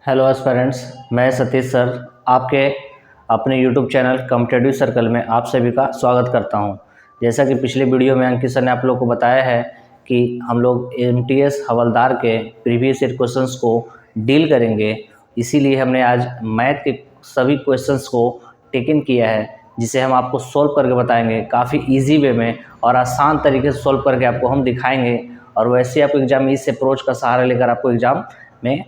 Hello aspirants, मैं Satish sir आपके अपने यूट्यूब चैनल कॉम्पिटिटिव सर्कल में आप सभी का स्वागत करता हूं। जैसा कि पिछले वीडियो में अंकित सर ने आप लोगों को बताया है कि हम लोग एमटीएस हवलदार के प्रीवियस ईयर क्वेश्चंस को डील करेंगे, इसीलिए हमने आज मैथ के सभी क्वेश्चंस को टेकन किया है, जिसे हम आपको सोल्व करके बताएंगे काफ़ी ईजी वे में और आसान तरीके से सोल्व करके आपको हम दिखाएंगे। और वैसे आपको एग्जाम में इस अप्रोच का सहारा लेकर आपको एग्जाम में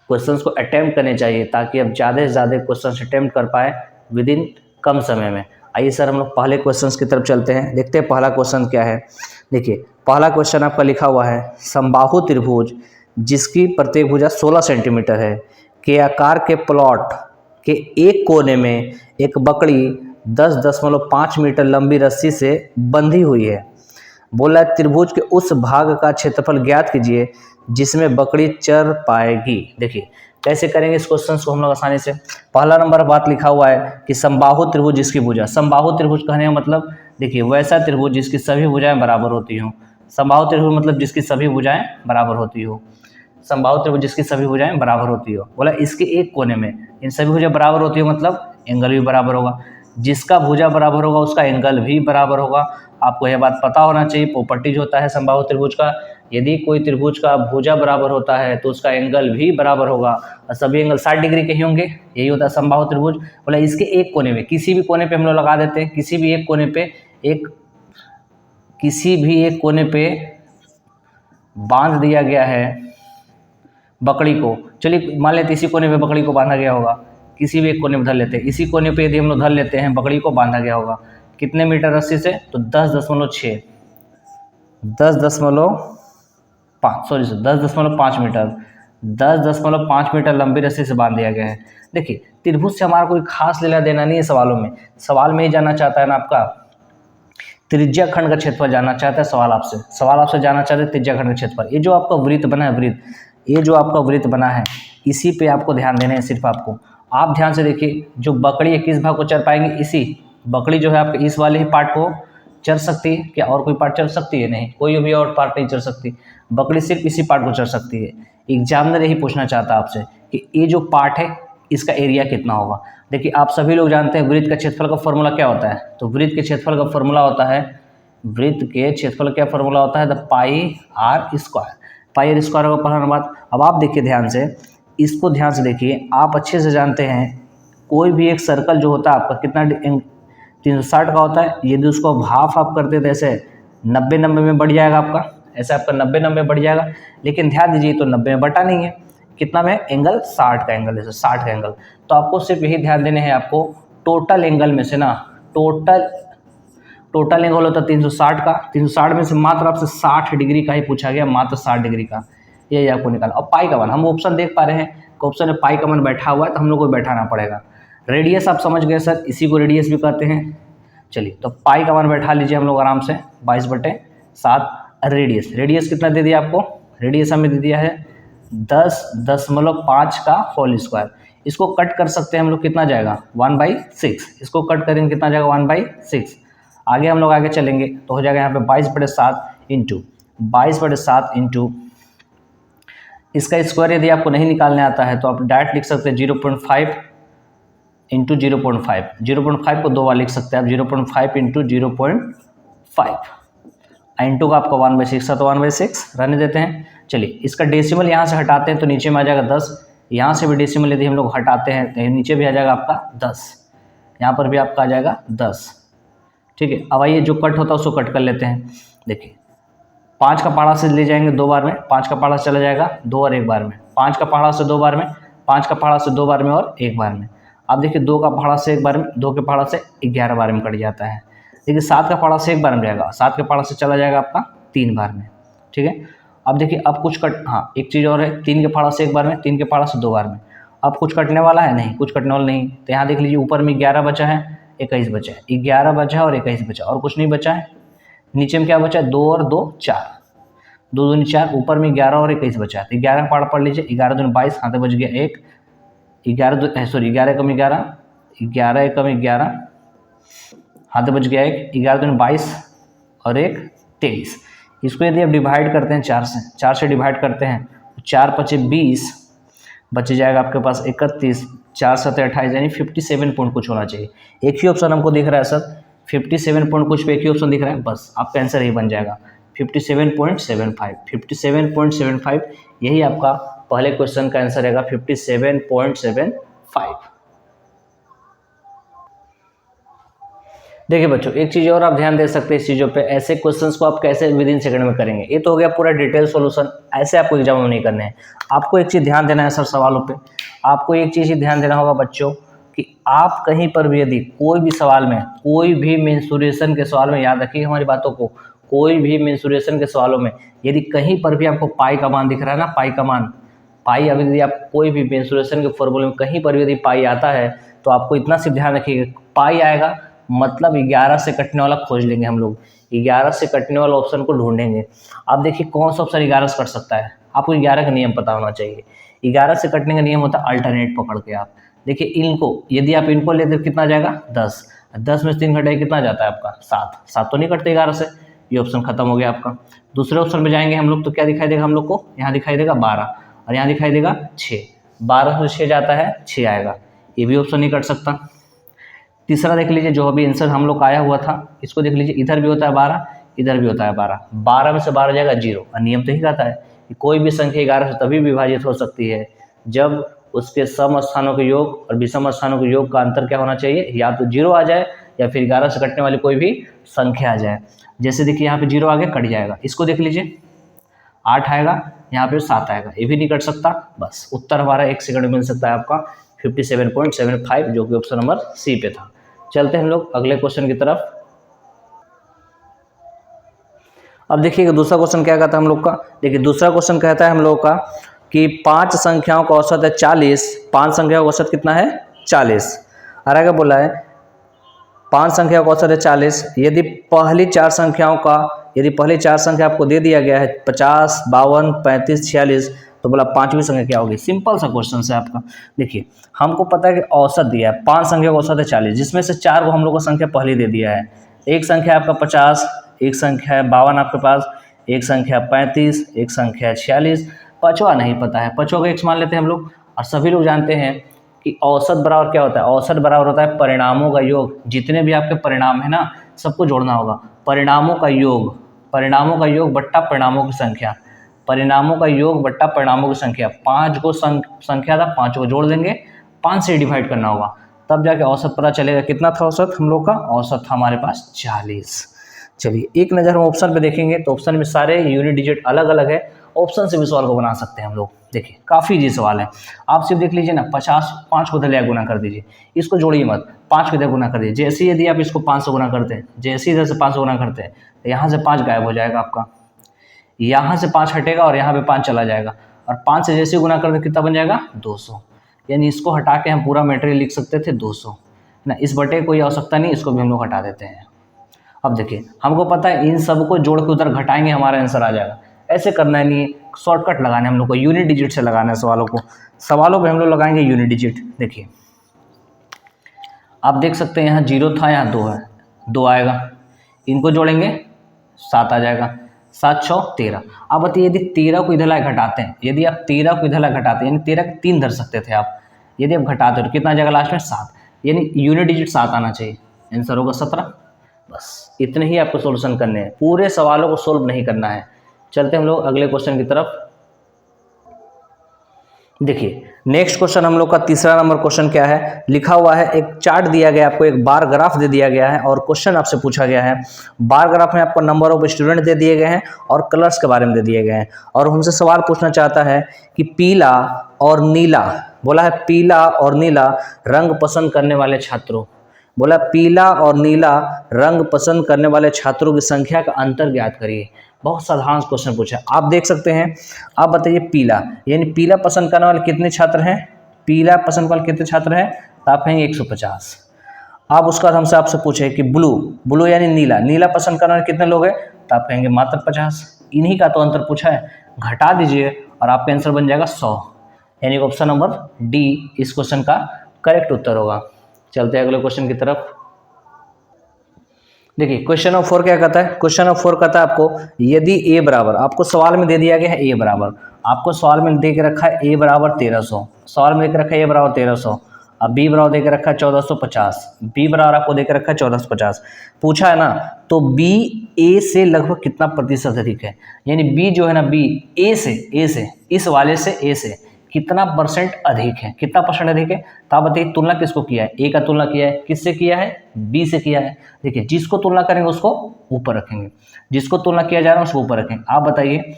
क्वेश्चंस को अटेम्प्ट करने चाहिए, ताकि आप ज़्यादा से ज़्यादा क्वेश्चंस अटेम्प्ट कर पाए विद इन कम समय में। आइए सर हम लोग पहले क्वेश्चंस की तरफ चलते हैं, देखते हैं पहला क्वेश्चन क्या है। देखिए पहला क्वेश्चन आपका लिखा हुआ है, समबाहु त्रिभुज जिसकी प्रत्येक भुजा 16 सेंटीमीटर है के आकार के प्लॉट के एक कोने में एक बकड़ी 10.5 मीटर लंबी रस्सी से बंधी हुई है। बोला है त्रिभुज के उस भाग का क्षेत्रफल ज्ञात कीजिए जिसमें बकड़ी चर पाएगी। देखिए कैसे करेंगे इस क्वेश्चन को हम लोग आसानी से। पहला नंबर बात लिखा हुआ है कि समबाहु त्रिभुज जिसकी भुजा, समबाहु त्रिभुज कहने का मतलब देखिए वैसा त्रिभुज जिसकी सभी भुजाएं बराबर होती हों। समबाहु त्रिभुज मतलब जिसकी सभी भुजाएं बराबर होती हो। समबाहु त्रिभुज जिसकी सभी भुजाएं बराबर होती हो, बोला इसके एक कोने में इन सभी भुजा बराबर होती हो, मतलब एंगल भी बराबर होगा। जिसका भुजा बराबर होगा उसका एंगल भी बराबर होगा। आपको यह बात पता होना चाहिए, प्रॉपर्टीज होता है समबाहु त्रिभुज का, यदि कोई त्रिभुज का भुजा बराबर होता है तो उसका एंगल भी बराबर होगा और सभी एंगल 60 डिग्री के ही होंगे। यही होता है समबाहु त्रिभुज। बोला इसके एक कोने में, किसी भी कोने पे हम लोग लगा देते हैं, किसी भी एक कोने पे बांध दिया गया है बकड़ी को। चलिए मान लेते इसी कोने पे बकड़ी को बांधा गया होगा, किसी भी एक कोने में धर लेते हैं। इसी कोने पे यदि हम लोग धर लेते हैं बकड़ी को बांधा गया होगा कितने मीटर रस्सी से, तो 10.5 मीटर, 10.5 मीटर लंबी रस्सी से बांध दिया गया है। देखिए त्रिभुज से हमारा कोई खास लेना देना नहीं है सवालों में। सवाल में ही जानना चाहता है ना आपका त्रिज्या खंड का क्षेत्रफल जानना चाहता है सवाल आपसे जानना चाहते हैं त्रिज्या खंड का क्षेत्रफल। ये जो आपका वृत्त बना है, ये जो आपका वृत्त बना है, इसी पे आपको ध्यान देना है सिर्फ आपको। आप ध्यान से देखिए, जो बकड़ी है किस भाग को चर पाएंगे, इसी बकड़ी जो है आपके इस वाले ही पार्ट को चर सकती है। क्या और कोई पार्ट चर सकती है? नहीं, कोई भी और पार्ट नहीं चर सकती, बकड़ी सिर्फ इसी पार्ट को चर सकती है। एग्जामिनर यही पूछना चाहता है आपसे कि ये जो पार्ट है इसका एरिया कितना होगा। देखिए आप सभी लोग जानते हैं वृत्त का क्षेत्रफल का फॉर्मूला क्या होता है, तो वृत्त के क्षेत्रफल का फॉर्मूला होता है, वृत्त के क्षेत्रफल क्या फॉर्मूला होता है, the pi r square. Pi r square होगा पहला बात। अब आप देखिए ध्यान से, इसको ध्यान से देखिए, आप अच्छे से जानते हैं कोई भी एक सर्कल जो होता है आपका कितना 360 का होता है। यदि उसको हाफ आप करते तो ऐसे 90 में बढ़ जाएगा आपका, ऐसे आपका 90 बढ़ जाएगा। लेकिन ध्यान दीजिए तो 90 में बटा नहीं है, कितना में एंगल 60 का एंगल है, 60 का एंगल। तो आपको सिर्फ यही ध्यान देने हैं आपको टोटल एंगल में से ना, टोटल एंगल होता है 360 का, 360 में से मात्र आपसे 60 डिग्री का ही पूछा गया, मात्र 60 डिग्री का, यही आपको निकाला। और पाई का मान हम ऑप्शन देख पा रहे हैं, ऑप्शन में पाई का मान बैठा हुआ है, तो हम लोग को बैठाना पड़ेगा। रेडियस आप समझ गए सर, इसी को रेडियस भी कहते हैं। चलिए तो पाई का मान बैठा लीजिए हम लोग आराम से, 22/7। रेडियस कितना दे दिया आपको, रेडियस हमें दे दिया है 10.5 का होल स्क्वायर। इसको कट कर सकते हैं हम लोग, कितना जाएगा 1/6। इसको कट करेंगे कितना जाएगा 1/6। आगे हम लोग आगे चलेंगे तो हो जाएगा यहाँ पे 22/7 इंटू इसका स्क्वायर। यदि आपको नहीं निकालने आता है तो आप डायरेक्ट लिख सकते हैं 0.5 इंटू 0.5। 0.5 को 2 बार लिख सकते हैं आप, 0.5 इंटू 0.5। इंटू का आपका 1/6 था, तो 1/6 रहने देते हैं। चलिए इसका डेसिमल यहाँ से हटाते हैं तो नीचे में आ जाएगा 10। यहाँ से भी डेसिमल यदि हम लोग हटाते हैं तो नीचे भी आ जाएगा आपका 10, यहाँ पर भी आपका आ जाएगा 10। ठीक है, अब आइए जो कट होता है उसको कट कर लेते हैं। देखिए 5 का पहाड़ा से ले जाएंगे 2 बार में, 5 का पहाड़ा चला जाएगा 2 और 1 बार में, 5 का पहाड़ा से 2 बार में, 5 का पहाड़ा से 2 बार में और 1 बार में। अब देखिए 2 का पहाड़ा से 1 बार में, 2 के पहाड़ा से 11 बार में कट जाता है। देखिए 7 का पहाड़ा से 1 बार में जाएगा, 7 के पहाड़ा से चला जाएगा आपका 3 बार में। ठीक है, अब देखिए अब कुछ एक चीज़ और है, 3 के पहाड़ा से 1 बार में, 3 के पहाड़ा से 2 बार में। अब कुछ कटने वाला है? नहीं, कुछ कटने वाला नहीं। तो यहाँ देख लीजिए ऊपर में 11 बचा है, 21 बचा है, 11 बचा है और 21 बचा, और कुछ नहीं बचा है। नीचे में क्या बचा है, 2 और 2 4, 2 दूनी 4, ऊपर में 11 और 21 बचा है। तो 11 का पहाड़ा पढ़ लीजिए, 11 दूनी 22, हाथ बच गया 1, 11 कम 11, 11 कम 11, हाथ बच गया 1, 11 दूनी 22 और 1 23। इसको यदि आप डिवाइड करते हैं 4 से डिवाइड करते हैं, 4 × 5 = 20, बच जाएगा आपके पास 31, 4 7 28 यानी 57 पॉइंट कुछ होना चाहिए। एक ही ऑप्शन हमको दिख रहा है सर, 57 पॉइंट कुछ पे एक ही ऑप्शन दिख रहा है, बस आपका आंसर यही बन जाएगा 57.75। 57.75 यही आपका पहले क्वेश्चन का आंसर रहेगा 57.75। देखिए बच्चों, एक चीज़ और आप ध्यान दे सकते हैं इस चीज़ों पे, ऐसे क्वेश्चंस को आप कैसे विद इन सेकंड में करेंगे। ये तो हो गया पूरा डिटेल सॉल्यूशन, ऐसे आपको एग्जाम में नहीं करने हैं। आपको एक चीज़ ध्यान देना है सर सवालों पे, आपको एक चीज़ ही ध्यान देना होगा बच्चों कि आप कहीं पर भी यदि कोई भी सवाल में, कोई भी मेंसुरेशन के सवाल में, याद रखिए हमारी बातों को, कोई भी मेंसुरेशन के सवालों में यदि कहीं पर भी आपको पाई का मान दिख रहा है ना, पाई का मान, पाई अभी यदि आप कोई भी मेंसुरेशन के फॉर्मूले में कहीं पर भी यदि पाई आता है तो आपको इतना सिर्फ ध्यान रखिएगा, पाई आएगा मतलब 11 से कटने वाला खोज लेंगे हम लोग, 11 से कटने वाला ऑप्शन को ढूंढेंगे। आप देखिए कौन सा ऑप्शन 11 से कट सकता है, आपको 11 का नियम पता होना चाहिए। 11 से कटने का नियम होता है अल्टरनेट पकड़ के। आप देखिए इनको, यदि आप इनको लेते कितना आ जाएगा 10, 10 में से 3 घटाए कितना जाता है आपका 7, 7 तो नहीं कटते 11 से, ये ऑप्शन खत्म हो गया आपका। दूसरे ऑप्शन में जाएंगे हम लोग तो क्या दिखाई देगा हम लोग को, यहाँ दिखाई देगा 12 और यहाँ दिखाई देगा 6, 12 से 6 जाता है 6 आएगा, ये भी ऑप्शन नहीं कट सकता। तीसरा देख लीजिए, जो अभी आंसर हम लोग का आया हुआ था, इसको देख लीजिए, इधर भी होता है 12, इधर भी होता है 12, 12 में से 12 जाएगा 0, और नियम तो ही कहता है कि कोई भी संख्या 11 से तभी विभाजित हो सकती है जब उसके सम स्थानों के योग और विषम स्थानों के योग का अंतर क्या होना चाहिए, या तो 0 आ जाए या फिर 11 से कटने वाली कोई भी संख्या आ जाए। जैसे देखिए यहाँ पे 0 आगे कट जाएगा, इसको देख लीजिए 8 आएगा, यहाँ पे 7 आएगा, ये भी नहीं कट सकता। बस उत्तर हमारा 1 सेकंड में मिल सकता है आपका 57.75, जो कि ऑप्शन नंबर सी पे था। चलते हैं हम लोग अगले क्वेश्चन की तरफ। अब देखिए दूसरा क्वेश्चन क्या कहता है हम लोग का, देखिए दूसरा क्वेश्चन कहता है हम लोग का कि 5 संख्याओं का औसत है 40, 5 संख्याओं का औसत कितना है 40, और आगे बोला है 5 संख्याओं का औसत है 40, यदि पहली 4 संख्याओं का, यदि पहली 4 संख्या आपको दे दिया गया है 50, 52, 35, 46, तो बोला 5वीं संख्या क्या होगी। सिंपल सा क्वेश्चन है आपका। देखिए हमको पता है कि औसत दिया है, 5 संख्या का औसत है 40, जिसमें से 4 को हम लोग को संख्या पहले दे दिया है। एक संख्या आपका 50, एक संख्या है 52 आपके पास, एक संख्या 35, एक संख्या 46, पाँचवा नहीं पता है, पाँचवा का x मान लेते हैं हम लोग। और सभी लोग जानते हैं कि औसत बराबर क्या होता है, औसत बराबर होता है परिणामों का योग। जितने भी आपके परिणाम है ना, सबको जोड़ना होगा, परिणामों का योग, परिणामों का योग बट्टा परिणामों की संख्या, परिणामों का योग बट्टा परिणामों की संख्या। 5 को संख्या था, 5 को जोड़ देंगे, 5 से डिवाइड करना होगा, तब जाके औसत पता चलेगा। कितना था औसत हम लोग का, औसत था हमारे पास 40। चलिए एक नज़र हम ऑप्शन पे देखेंगे तो ऑप्शन में सारे यूनिट डिजिट अलग अलग है, ऑप्शन से भी सवाल को बना सकते हैं हम लोग। देखिए काफ़ी इजी सवाल है, आप सिर्फ देख लीजिए ना, 50 5 को इधर गुना कर दीजिए, इसको जोड़िए मत, 5 को इधर गुना कर दीजिए। जैसे यदि आप इसको 5 से गुना करते हैं, जैसे इधर से 5 गुना करते हैं, तो यहाँ से 5 गायब हो जाएगा आपका, यहाँ से 5 हटेगा और यहाँ पे 5 चला जाएगा, और 5 से जैसे गुना करते कितना बन जाएगा 200। यानी इसको हटा के हम पूरा मैटेरियल लिख सकते थे 200 ना, इस बटे कोई आवश्यकता नहीं, इसको भी हम लोग हटा देते हैं। अब देखिए हमको पता है इन सब को जोड़ के उधर घटाएंगे हमारा आंसर आ जाएगा। ऐसे करना है नहीं, शॉर्टकट लगाना है हम लोग को, यूनिट डिजिट से लगाना है सवालों को। सवालों पे हम लोग लगाएंगे यूनिट डिजिट। देखिए आप देख सकते हैं यहाँ 0 था, यहाँ 2 है, 2 आएगा, इनको जोड़ेंगे 7 आ जाएगा, 7 6 13। अब बताइए यदि 13 को इधर लाए घटाते हैं, यदि आप 13 को इधर लाए घटाते हैं, यानी 13 के 3 धर सकते थे आप, यदि आप घटाते हो तो कितना आ जाएगा लास्ट में 7, यानी यूनिट डिजिट 7 आना चाहिए, आंसर होगा 17। बस इतने ही आपको सॉल्यूशन करने हैं, पूरे सवालों को सोल्व नहीं करना है। चलते हम लोग अगले क्वेश्चन की तरफ। देखिए नेक्स्ट क्वेश्चन हम लोग का तीसरा नंबर क्वेश्चन क्या है, लिखा हुआ है, एक चार्ट दिया गया आपको, एक बार ग्राफ दे दिया गया है और क्वेश्चन आपसे पूछा गया है। बार ग्राफ में आपको नंबर ऑफ स्टूडेंट दे दिए गए हैं और कलर्स के बारे में दे दिए गए हैं, और हमसे सवाल पूछना चाहता है कि पीला और नीला, बोला है पीला और नीला रंग पसंद करने वाले छात्रों, बोला पीला और नीला रंग पसंद करने वाले छात्रों की संख्या का अंतर ज्ञात करिए। बहुत साधारण क्वेश्चन पूछा, आप देख सकते हैं। आप बताइए पीला, यानी पीला पसंद करने वाले कितने छात्र हैं, पीला पसंद वाले कितने छात्र हैं, तो आप कहेंगे 150। आप उसका हमसे आपसे पूछे कि ब्लू, ब्लू यानी नीला, नीला पसंद करने वाले कितने लोग हैं, तो आप कहेंगे मात्र 50। इन्हीं का तो अंतर पूछा है, घटा दीजिए और आपका आंसर बन जाएगा 100, यानी ऑप्शन नंबर डी इस क्वेश्चन का करेक्ट उत्तर होगा। चलते हैं अगले क्वेश्चन की तरफ। देखिए क्वेश्चन नंबर 4 क्या कहता है, क्वेश्चन नंबर 4 कहता है आपको, यदि ए बराबर, आपको सवाल में दे दिया गया है ए बराबर, आपको सवाल में दे के रखा है a बराबर 1300, सवाल में दे के रखा है a बराबर 1300, अब b बराबर दे के रखा है 1450, b बराबर आपको दे के रखा है 1450 पूछा है ना, तो b a से लगभग कितना प्रतिशत अधिक है, यानी b जो है ना b a से इस वाले से a से कितना परसेंट अधिक है, कितना परसेंट अधिक है। तो आप बताइए तुलना किसको किया है, ए का तुलना किया है, किससे किया है, बी से किया है। देखिए जिसको तुलना करेंगे उसको ऊपर रखेंगे, जिसको तुलना किया जा रहा है उसको ऊपर रखेंगे। आप बताइए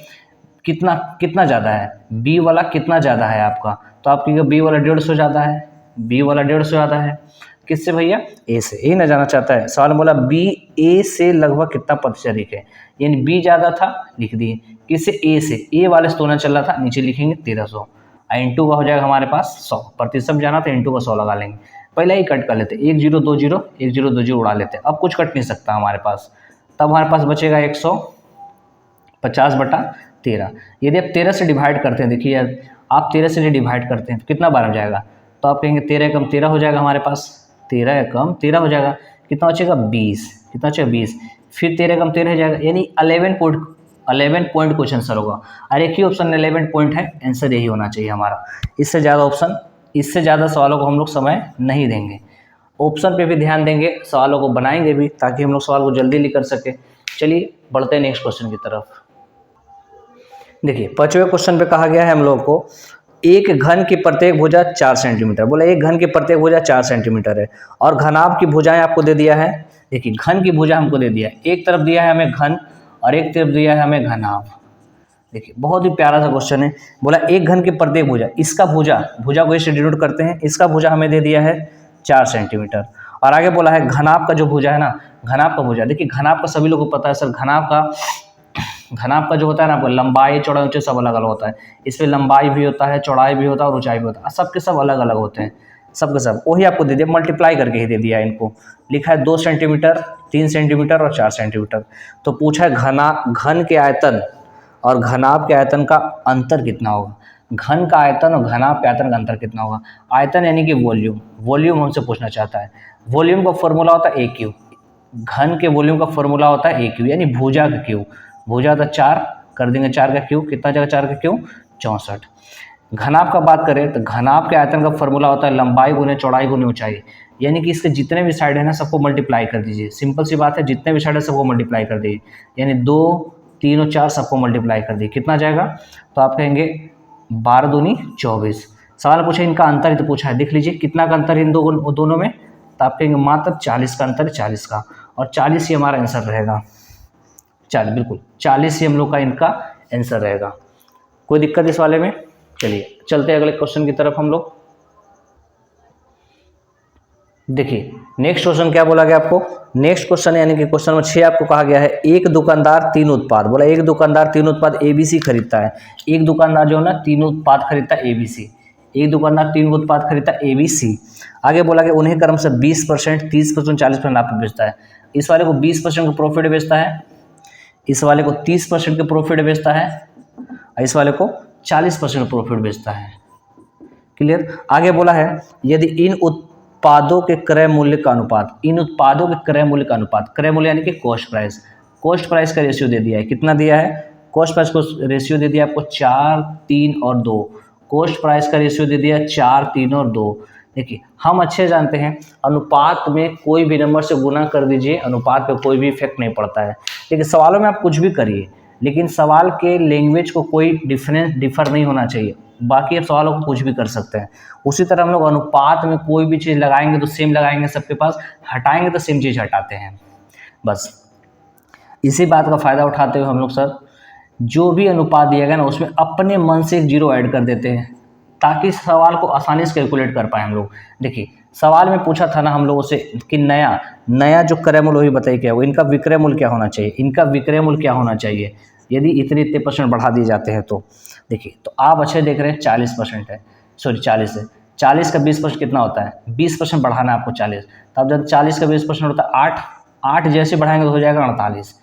कितना कितना ज़्यादा है, बी वाला कितना ज़्यादा है आपका, तो आप कहेंगे बी वाला 150 ज़्यादा है, बी वाला 150 ज़्यादा है। किससे भैया, ए से। ए ना जाना चाहता है, सवाल बोला बी ए से लगभग कितना प्रतिशत अधिक है, यानी बी ज़्यादा था लिख दिए, किससे, ए से, ए वाले से तुलना चल रहा था, नीचे लिखेंगे 1300, इंटू का हो जाएगा हमारे पास 100, प्रतिशत जाना तो इंटू का 100 लगा लेंगे। पहले ही कट कर लेते, 1 0 2 0 1 0 2 0 उड़ा लेते, अब कुछ कट नहीं सकता हमारे पास, तब हमारे पास बचेगा 150/13। यदि आप 13 से डिवाइड करते हैं, देखिए आप 13 से डिवाइड करते हैं तो कितना बार हो जाएगा, तो आप कहेंगे 13 कम 13 हो जाएगा हमारे पास, 13 कम 13 हो जाएगा, कितना बचेगा 20, कितना बचेगा 20, फिर 13 कम 13 हो जाएगा, यानी 11 पॉइंट क्वेश्चन आंसर होगा। और एक ही ऑप्शन 11 पॉइंट है, आंसर यही होना चाहिए हमारा। इससे ज़्यादा ऑप्शन, इससे ज़्यादा सवालों को हम लोग समय नहीं देंगे, ऑप्शन पे भी ध्यान देंगे, सवालों को बनाएंगे भी, ताकि हम लोग सवाल को जल्दी लिख कर सके। चलिए बढ़ते हैं नेक्स्ट क्वेश्चन की तरफ। देखिए 5वें क्वेश्चन पे कहा गया है हम लोग को, एक घन की प्रत्येक भुजा 4 सेंटीमीटर, बोला एक घन की प्रत्येक भुजा 4 सेंटीमीटर है, और घनाभ की भुजाएं आपको दे दिया है। देखिए घन की भुजा हमको दे दिया है, एक तरफ दिया है हमें घन और एक तरफ दिया है हमें घनाभ। देखिए बहुत ही प्यारा सा क्वेश्चन है, बोला एक घन की प्रत्येक भुजा, इसका भुजा को इससे डिनोट करते हैं, इसका भुजा हमें दे दिया है 4 सेंटीमीटर, और आगे बोला है घनाभ का जो भुजा है ना, घनाभ का भुजा, देखिए घनाभ का सभी लोगों को पता है सर, घनाभ का जो होता है ना, आपको लंबाई चौड़ाई ऊंचाई सब अलग अलग होता है, इसमें लंबाई भी होता है, चौड़ाई भी होता है और ऊंचाई भी होता है, सबके सब अलग अलग होते हैं, सबके सब वही आपको दे दिया, मल्टीप्लाई करके ही दे दिया है इनको, लिखा है 2 सेंटीमीटर 3 सेंटीमीटर और 4 सेंटीमीटर। तो पूछा है घन के आयतन और घनाभ के आयतन का अंतर कितना होगा, घन का आयतन और घनाभ के आयतन का अंतर कितना होगा। आयतन यानी कि वॉल्यूम हमसे पूछना चाहता है, वॉल्यूम का फॉर्मूला होता है AQ, घन के वॉल्यूम का फॉर्मूला होता है AQ, यानी भुजा का Q, भुजा था 4 कर देंगे 4 का क्यूब, कितना जगह 4 का क्यूब 64। घनाभ का बात करें तो घनाभ के आयतन का फॉर्मूला होता है लंबाई गुने चौड़ाई गुने ऊंचाई, यानी कि इसके जितने भी साइड है ना सबको मल्टीप्लाई कर दीजिए, सिंपल सी बात है, जितने भी साइड है सबको मल्टीप्लाई कर दीजिए, यानी 2 3 और 4 सबको मल्टीप्लाई कर दीजिए, कितना जाएगा, तो आप कहेंगे 12 दूनी 24। सवाल पूछा इनका अंतर ही तो पूछा है, देख लीजिए कितना का अंतर है इन दोनों में, तो आप कहेंगे मात्र 40 का अंतर है, 40 का, और 40 ही हमारा आंसर रहेगा, 40 बिल्कुल 40 ही हम लोग का इनका आंसर रहेगा। कोई दिक्कत इस वाले में। चलिए चलते हैं अगले क्वेश्चन की तरफ हम लोग। देखिए नेक्स्ट क्वेश्चन क्या बोला गया आपको, नेक्स्ट क्वेश्चन यानी कि क्वेश्चन नंबर 6 आपको कहा गया है, एक दुकानदार 3 उत्पाद, बोला एक दुकानदार 3 उत्पाद ABC खरीदता है, एक दुकानदार जो है ना 3 उत्पाद खरीदता है ABC, एक दुकानदार 3 उत्पाद खरीदता है ABC। आगे बोला कि उन्हें क्रम से 20%, 30%, 40% लाभ पे बेचता है। इस वाले को 20% का प्रॉफिट बेचता है, इस वाले को 30% के प्रॉफिट बेचता है, इस वाले को 40% प्रॉफिट बेचता है। क्लियर। आगे बोला है यदि इन उत्पादों के क्रय मूल्य का अनुपात, इन उत्पादों के क्रय मूल्य का अनुपात, क्रय मूल्य यानी कि कॉस्ट प्राइस का रेशियो दे दिया है, कितना दिया है, कॉस्ट प्राइस को रेशियो दे दिया आपको 4 3 और 2, कॉस्ट प्राइस का रेशियो दे दिया 4 3 और 2। देखिए हम अच्छे जानते हैं अनुपात में कोई भी नंबर से गुना कर दीजिए, अनुपात पे कोई भी इफेक्ट नहीं पड़ता है। लेकिन सवालों में आप कुछ भी करिए, लेकिन सवाल के लैंग्वेज को कोई डिफर नहीं होना चाहिए, बाकी आप सवालों को कुछ भी कर सकते हैं। उसी तरह हम लोग अनुपात में कोई भी चीज़ लगाएंगे तो सेम लगाएंगे सबके पास, हटाएंगे तो सेम चीज़ हटाते हैं। बस इसी बात का फ़ायदा उठाते हुए हम लोग सर जो भी अनुपात दिया गया ना उसमें अपने मन से एक जीरो ऐड कर देते हैं, ताकि सवाल को आसानी से कैलकुलेट कर पाए हम लोग। देखिए सवाल में पूछा था ना हम लोगों से कि नया जो क्रय मूल्य वही बताइए क्या हो, इनका विक्रय मूल्य क्या होना चाहिए, इनका विक्रय मूल्य क्या होना चाहिए यदि इतने % बढ़ा दिए जाते हैं तो। देखिए तो आप अच्छे देख रहे हैं 40% है, सॉरी 40 है, 40 का 20% कितना होता है, 20% बढ़ाना है आपको 40, तब जब 40 का 20% होता है 8 जैसे बढ़ाएंगे तो हो जाएगा 48।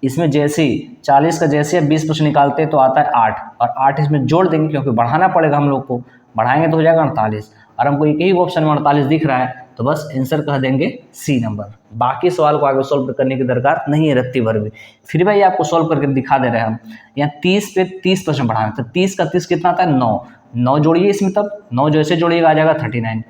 इसमें जैसे ही 40 का जैसे 20% निकालते हैं तो आता है 8, और 8 इसमें जोड़ देंगे क्योंकि बढ़ाना पड़ेगा हम लोग को, बढ़ाएंगे तो हो जाएगा 48, और हमको एक ही ऑप्शन में 48 दिख रहा है तो बस आंसर कह देंगे सी नंबर। बाकी सवाल को आगे सॉल्व करने की दरकार नहीं है रत्ती भर भी। फिर भाई आपको सॉल्व करके दिखा दे रहे हैं हम। यहाँ 30 पे 30% बढ़ाना, तो 30 का 30 कितना आता है 9, 9 जोड़िए इसमें, तब 9 जैसे जोड़िएगा आ जाएगा 39।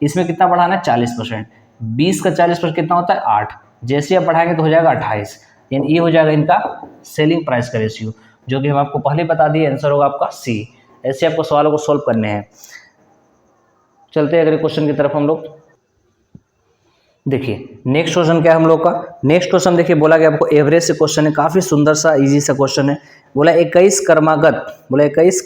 इसमें कितना बढ़ाना है 40%, 20 का 40% कितना होता है 8, जैसे आप बढ़ाएंगे तो हो जाएगा 28। यानी ये हो जाएगा इनका सेलिंग प्राइस का रेशियो, जो कि हम आपको पहले बता दिए, आंसर होगा आपका सी। ऐसे आपको सवालों को सॉल्व करने हैं। चलते हैं अगले क्वेश्चन की तरफ हम लोग। देखिए नेक्स्ट क्वेश्चन क्या है हम लोग का। नेक्स्ट क्वेश्चन देखिए बोला गया आपको एवरेज से क्वेश्चन है, काफी सुंदर सा इजी सा क्वेश्चन है। बोला 21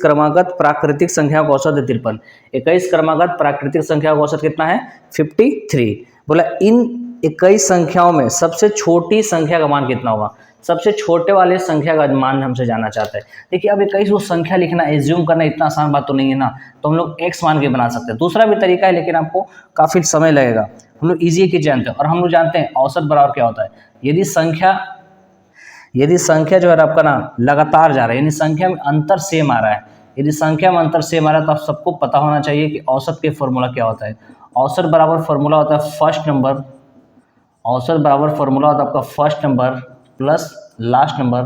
क्रमागत प्राकृतिक संख्या का औसत है 53। 21 क्रमागत प्राकृतिक संख्या का औसत कितना है 53। बोला इन 21 संख्याओं में सबसे छोटी संख्या का मान कितना होगा। सबसे छोटे वाले संख्या का मान हमसे जानना चाहते हैं। देखिए अब 21 को संख्या लिखना, एज्यूम करना इतना आसान बात तो नहीं है ना, तो हम लोग x मान के बना सकते हैं। दूसरा भी तरीका है लेकिन आपको काफी समय लगेगा। हम लोग इजी की जानते हैं, और हम लोग जानते हैं औसत बराबर क्या होता है। यदि संख्या जो है आपका ना लगातार जा रहा है, यानी संख्या में अंतर सेम आ रहा है, यदि संख्या में अंतर सेम आ रहा है तो आप सबको पता होना चाहिए कि औसत के फॉर्मूला क्या होता है। औसत बराबर फॉर्मूला होता है फर्स्ट नंबर, औसत बराबर फॉर्मूला होता है आपका first number plus last number,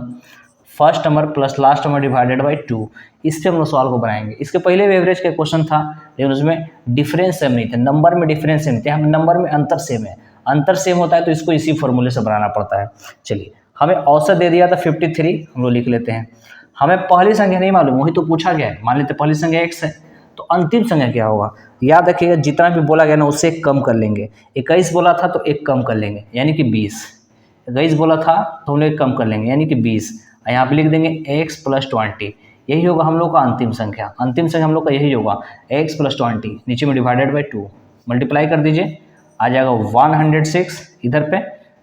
first number plus last number divided by 2। इससे हम लोग सवाल को बनाएंगे। इसके पहले भी एवरेज का क्वेश्चन था, लेकिन उसमें डिफरेंस सेम नहीं थे, नंबर में डिफरेंस सेम थे, हम नंबर में अंतर सेम है। अंतर सेम होता है तो इसको इसी फॉर्मूले से बनाना पड़ता है। चलिए हमें औसत दे दिया था 53, हम लोग लिख लेते हैं। हमें पहली संख्या नहीं मालूम, वही तो पूछा गया है। मान लेते पहली संख्या x है, तो अंतिम संख्या क्या होगा। याद रखिएगा जितना भी बोला गया ना उससे एक कम कर लेंगे। 21 बोला था तो एक कम कर लेंगे यानी कि 20। 21 बोला था तो हम लोग एक कम कर लेंगे यानी कि 20। यहाँ पे लिख देंगे x + 20, यही होगा हम लोग का अंतिम संख्या। अंतिम संख्या हम लोग का यही होगा x + 20, नीचे में डिवाइडेड बाई 2, मल्टीप्लाई कर दीजिए, आ जाएगा 106। इधर पे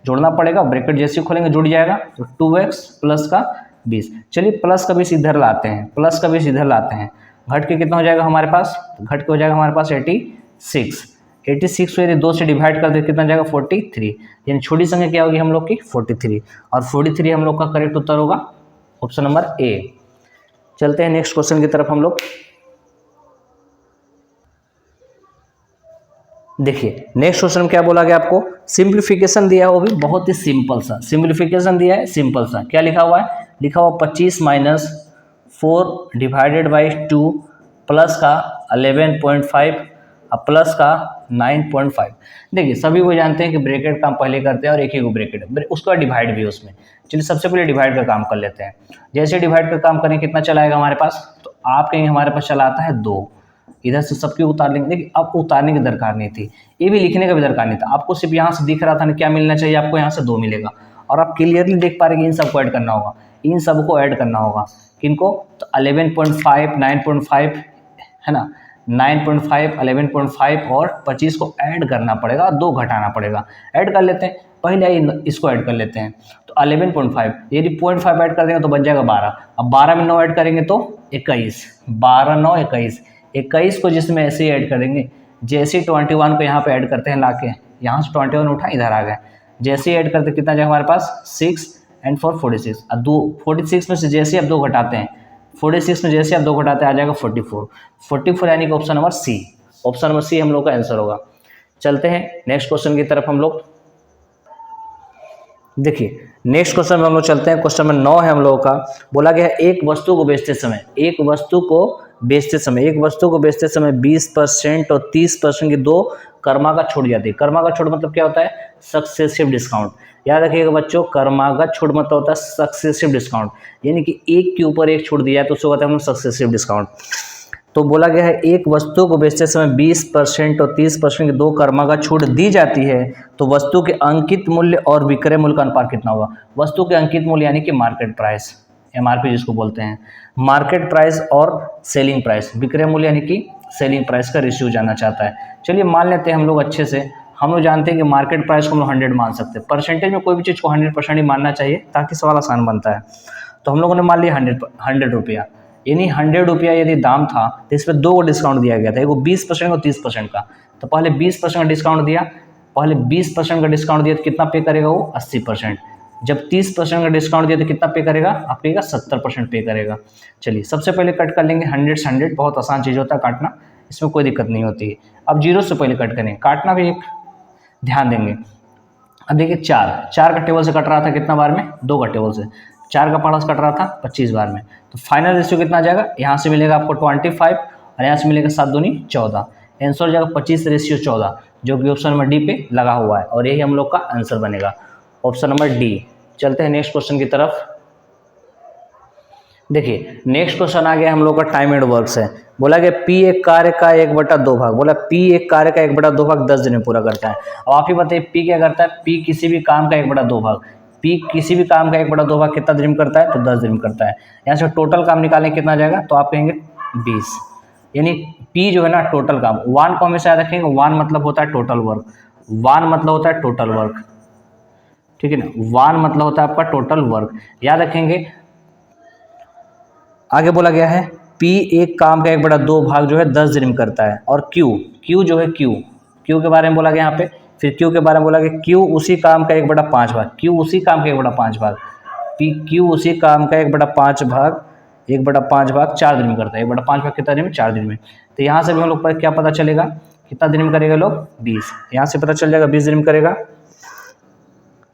जोड़ना पड़ेगा, ब्रैकेट जैसे खोलेंगे जुड़ जाएगा, तो 2x प्लस का 20। चलिए प्लस का 20 इधर लाते हैं, प्लस का 20 इधर लाते हैं, घट के कितना हो जाएगा हमारे पास, घट के हो जाएगा हमारे पास 86। 86 को यदि 2 से डिवाइड कर दे कितना जाएगा 43, यानी छोटी संख्या क्या होगी हम लोग की 43, और 43 हम लोग का करेक्ट उत्तर होगा ऑप्शन नंबर ए। चलते हैं नेक्स्ट क्वेश्चन की तरफ हम लोग। देखिए नेक्स्ट क्वेश्चन में क्या बोला गया आपको, सिंप्लीफिकेशन दिया है, वो भी बहुत ही सिंपल सा सिंप्लीफिकेशन दिया है, सिंपल सा। क्या लिखा हुआ है, लिखा हुआ 25 - 4 डिवाइडेड बाई 2 प्लस का 11.5 और प्लस का 9.5। देखिए सभी वो जानते हैं कि ब्रैकेट काम पहले करते हैं और एक ही को ब्रैकेट, उसका डिवाइड भी है उसमें। चलिए सबसे पहले डिवाइड का काम कर लेते हैं। जैसे डिवाइड का काम करें कितना चलाएगा हमारे पास, तो आप कहेंगे हमारे पास चला आता है 2, इधर से सबकी उतार लेंगे। देखिए अब उतारने की दरकार नहीं थी, ये भी लिखने का भी दरकार नहीं था, आपको सिर्फ यहाँ से दिख रहा था ना क्या मिलना चाहिए, आपको यहाँ से 2 मिलेगा, और आप क्लियरली देख पा रहे हैं इन सबको ऐड करना होगा, इन सबको ऐड करना होगा। किनको, तो 11.5, 9.5 है ना, 9.5, 11.5 और 25 को ऐड करना पड़ेगा और 2 घटाना पड़ेगा। ऐड कर लेते हैं, पहले इसको ऐड कर लेते हैं। तो 11.5 यदि 0.5 ऐड कर देंगे तो बन जाएगा 12, अब 12 में 9 ऐड करेंगे तो 21, 12 9 21, 21 को जिसमें ऐसे ही ऐड करेंगे, जैसे 21 को यहाँ पे ऐड करते हैं लाके, यहाँ से 21 उठा इधर आ गए, जैसे ही ऐड करते कितना जाएगा हमारे पास 6 एंड 4 46, अब 46 में से जैसे आप 2 घटाते हैं, 46 में जैसे आप 2 घटाते हैं आ जाएगा 44 यानी कि option number C, option number C हम लोग का आंसर होगा। चलते हैं नेक्स्ट क्वेश्चन की तरफ हम लोग। देखिए नेक्स्ट क्वेश्चन में हम लोग चलते हैं, क्वेश्चन नंबर 9 है हम लोगों का। बोला गया है एक वस्तु को बेचते समय 20% और 30% की 2 कर्मागत छूट जाती है। कर्मागत छूट मतलब क्या होता है, सक्सेसिव डिस्काउंट। याद रखिएगा बच्चों, कर्मागत छूट मतलब होता है सक्सेसिव डिस्काउंट, यानी कि एक के ऊपर एक छूट दिया है तो उसको कहते हैं हम सक्सेसिव डिस्काउंट। तो बोला गया है एक वस्तु को बेचते समय 20% और 30% की 2 कर्मागत छूट दी जाती है, तो वस्तु के अंकित मूल्य और विक्रय मूल्य का अनुपात कितना होगा। वस्तु के अंकित मूल्य यानी कि मार्केट प्राइस, MRP जिसको बोलते हैं, मार्केट प्राइस और सेलिंग प्राइस, विक्रय मूल्य यानी कि सेलिंग प्राइस का रेशियो जानना चाहता है। चलिए मान लेते हैं हम लोग अच्छे से, हम लोग जानते हैं कि मार्केट प्राइस को हम लोग 100 मान सकते हैं। परसेंटेज में कोई भी चीज़ को 100% ही मानना चाहिए ताकि सवाल आसान बनता है। तो हम लोगों ने मान लिया 100 रुपया, यानी 100 रुपया यदि दाम था तो इस पर 2 को डिस्काउंट दिया गया था, एक 20% और 30% का। तो पहले 20% का डिस्काउंट दिया, तो कितना पे करेगा वो 80%। जब 30% का डिस्काउंट दिया तो कितना पे करेगा, आप कहेगा 70% पे करेगा। चलिए सबसे पहले कट कर लेंगे 100 से 100, बहुत आसान चीज़ होता है काटना, इसमें कोई दिक्कत नहीं होती है। अब 0 से पहले कट करें, काटना भी एक ध्यान देंगे। अब देखिए 4 का टेबल से कट रहा था कितना बार में, 2 का टेबल से, 4 का पारस कट रहा था 25 बार में, तो फाइनल रेशियो कितना आ जाएगा, यहाँ से मिलेगा आपको 25 और यहाँ से मिलेगा 7 दूनी 14, आंसर हो जाएगा 25:14, जो कि ऑप्शन नंबर डी पे लगा हुआ है और यही हम लोग का आंसर बनेगा, ऑप्शन नंबर डी। चलते हैं नेक्स्ट क्वेश्चन की तरफ। देखिए नेक्स्ट क्वेश्चन आ गया हम लोग का टाइम एंड वर्क से। बोला कि P एक कार्य का 1/2 भाग, बोला P एक कार्य का 1/2 भाग 10 दिन में पूरा करता है। अब आप ही बताइए P क्या करता है, P किसी भी काम का 1/2 भाग, P किसी भी काम का 1/2 भाग कितना दिन में करता है, तो 10 दिन में करता है। यहाँ से टोटल काम निकालें कितना जाएगा, तो आप कहेंगे 20, यानी P जो है ना टोटल काम, 1 को हमेशा याद रखेंगे, 1 मतलब होता है टोटल वर्क, 1 मतलब होता है टोटल वर्क, ठीक है ना, 1 मतलब होता है आपका टोटल वर्क, याद रखेंगे। आगे बोला गया है P एक काम का 1/2 भाग जो है 10 दिन में करता है, और Q जो है Q के बारे में बोला गया यहाँ पे, फिर Q के बारे में बोला गया Q उसी काम का 1/5 भाग, Q उसी काम का 1/5 भाग, Q उसी काम का 1/5 भाग 4 दिन में करता है, 1/5 भाग कितना दिन में, 4 दिन में। तो यहाँ से भी हम लोग पर क्या पता चलेगा, कितना दिन में करेगा लोग, 20, यहाँ से पता चल जाएगा 20 दिन में करेगा।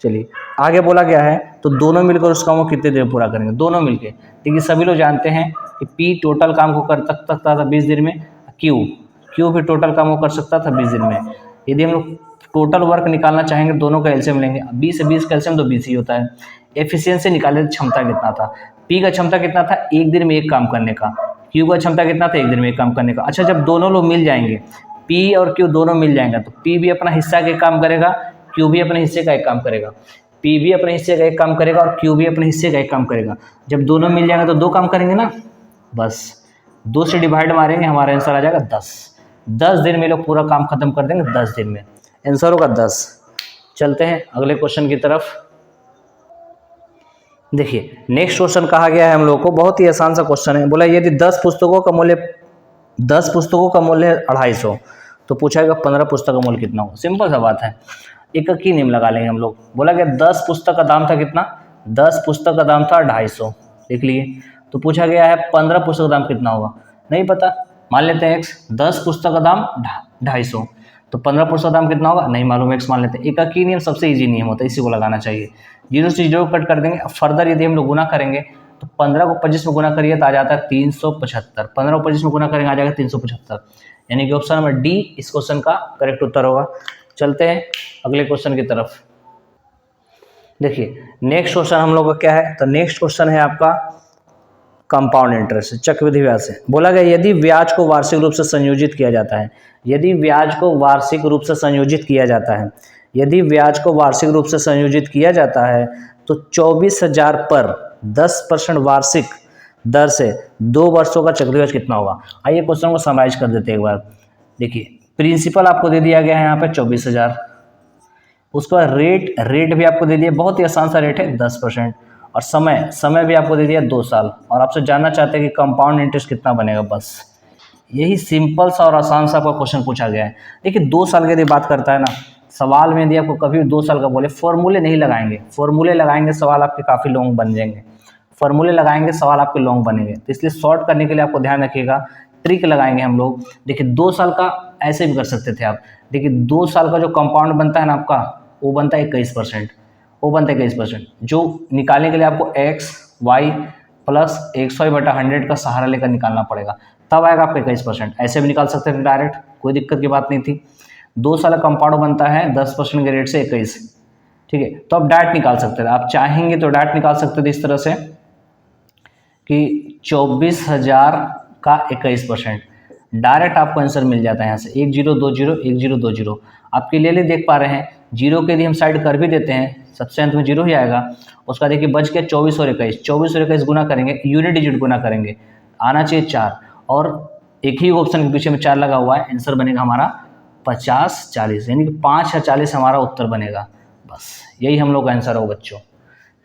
चलिए आगे बोला गया है तो दोनों मिलकर उस काम को कितने देर में पूरा करेंगे, दोनों मिलकर, देखिए सभी लोग जानते हैं कि P टोटल काम को कर सकता था 20 दिन में, Q भी टोटल काम को कर सकता था 20 दिन में। यदि हम लोग टोटल वर्क निकालना चाहेंगे दोनों का एलसीएम लेंगे, 20 से 20 का एलसीएम तो 20 ही होता है। एफिशिएंसी निकालने क्षमता कितना था, P का क्षमता कितना था, एक दिन में एक काम करने का, Q का क्षमता कितना था, एक दिन में एक काम करने का। अच्छा जब दोनों लोग मिल जाएंगे, P और Q दोनों मिल जाएंगे, तो P भी अपना हिस्सा का एक काम करेगा, Q भी अपने हिस्से का एक काम करेगा, P भी अपने हिस्से का एक काम करेगा और Q भी अपने हिस्से का एक काम करेगा। जब दोनों मिल जाएंगे तो 2 काम करेंगे ना, बस 2 से डिवाइड मारेंगे, हमारा आंसर आ जाएगा 10 दिन में लोग पूरा काम खत्म कर देंगे, 10 दिन में आंसर होगा 10। चलते हैं अगले क्वेश्चन की तरफ। देखिए नेक्स्ट क्वेश्चन कहा गया है हम लोग को, बहुत ही आसान सा क्वेश्चन है। बोला यदि 10 पुस्तकों का मूल्य 250, तो पूछाएगा 15 पुस्तक का मूल्य कितना हो। सिंपल सा बात है, एक की नेम लगा लेंगे हम लोग। बोला गया 10 पुस्तक का दाम था कितना, 10 पुस्तक का दाम था 250, लिख लिए। तो पूछा गया है 15 पुस्तक का दाम कितना होगा, नहीं पता, मान लेते हैं x, 10 पुस्तक का दाम 250, तो 15 पुस्तक का दाम कितना होगा, नहीं मालूम, x मान लेते हैं। एक की नियम सबसे ईजी नियम होता है, इसी को लगाना चाहिए, 0 से 0 कट कर देंगे। फर्दर यदि हम लोग गुना करेंगे तो 15 को 25 में गुना करिए तो आ जाता है 375, 15 को 25 में गुना करेंगे आ जाएगा 375, यानी कि ऑप्शन नंबर डी इस क्वेश्चन का करेक्ट उत्तर होगा। चलते हैं अगले क्वेश्चन की तरफ। देखिए नेक्स्ट क्वेश्चन हम लोग का क्या है, तो नेक्स्ट क्वेश्चन है आपका कंपाउंड इंटरेस्ट, चक्रवृद्धि ब्याज से। बोला गया यदि ब्याज को वार्षिक रूप से संयोजित किया जाता है, यदि ब्याज को वार्षिक रूप से संयोजित किया जाता है, यदि ब्याज को वार्षिक रूप से संयोजित किया जाता है तो 24,000 पर 10% वार्षिक दर से 2 वर्षों का चक्रवृद्धि ब्याज कितना होगा। आइए क्वेश्चन को समराइज कर देते हैं एक बार। देखिए प्रिंसिपल आपको दे दिया गया है यहाँ पे 24,000, उसका रेट भी आपको दे दिया, बहुत ही आसान सा रेट है 10%, और समय भी आपको दे दिया 2 साल, और आपसे जानना चाहते हैं कि कंपाउंड इंटरेस्ट कितना बनेगा। बस यही सिंपल सा और आसान सा आपका क्वेश्चन पूछा गया है। देखिए 2 साल की यदि बात करता है ना, सवाल में यदि आपको कभी भी 2 साल का बोले, फॉर्मूले नहीं लगाएंगे, फॉर्मूले लगाएंगे सवाल आपके काफ़ी लॉन्ग बन जाएंगे, फॉर्मूले लगाएंगे सवाल आपके लॉन्ग बनेंगे, तो इसलिए शॉर्ट करने के लिए आपको ध्यान रखिएगा, ट्रिक लगाएंगे हम लोग। देखिए 2 साल का ऐसे भी कर सकते थे आप। देखिए 2 साल का जो कंपाउंड बनता है ना आपका, वो बनता है 21%, वो बनता है 21%, जो निकालने के लिए आपको x y प्लस XY/100 का सहारा लेकर निकालना पड़ेगा, तब आएगा आपका 21%। ऐसे भी निकाल सकते थे डायरेक्ट, कोई दिक्कत की बात नहीं थी। 2 साल का कंपाउंड बनता है 10% के रेट से 21, ठीक है, तो आप डायरेक्ट निकाल सकते थे, आप चाहेंगे तो डायरेक्ट निकाल सकते थे इस तरह से कि 24,000 का 21%, डायरेक्ट आपको आंसर मिल जाता है यहाँ से 1020 आपके लिए देख पा रहे हैं। 0 के यदि हम साइड कर भी देते हैं, सबसे अंत में 0 ही आएगा, उसका देखिए बच गया 24 और 21 गुना करेंगे, यूनिट डिजिट गुना करेंगे, आना चाहिए 4, और एक ही ऑप्शन के पीछे में 4 लगा हुआ है, आंसर बनेगा हमारा 50-40, यानी कि 5 या 40 हमारा उत्तर बनेगा। बस यही हम लोग का आंसर हो बच्चों।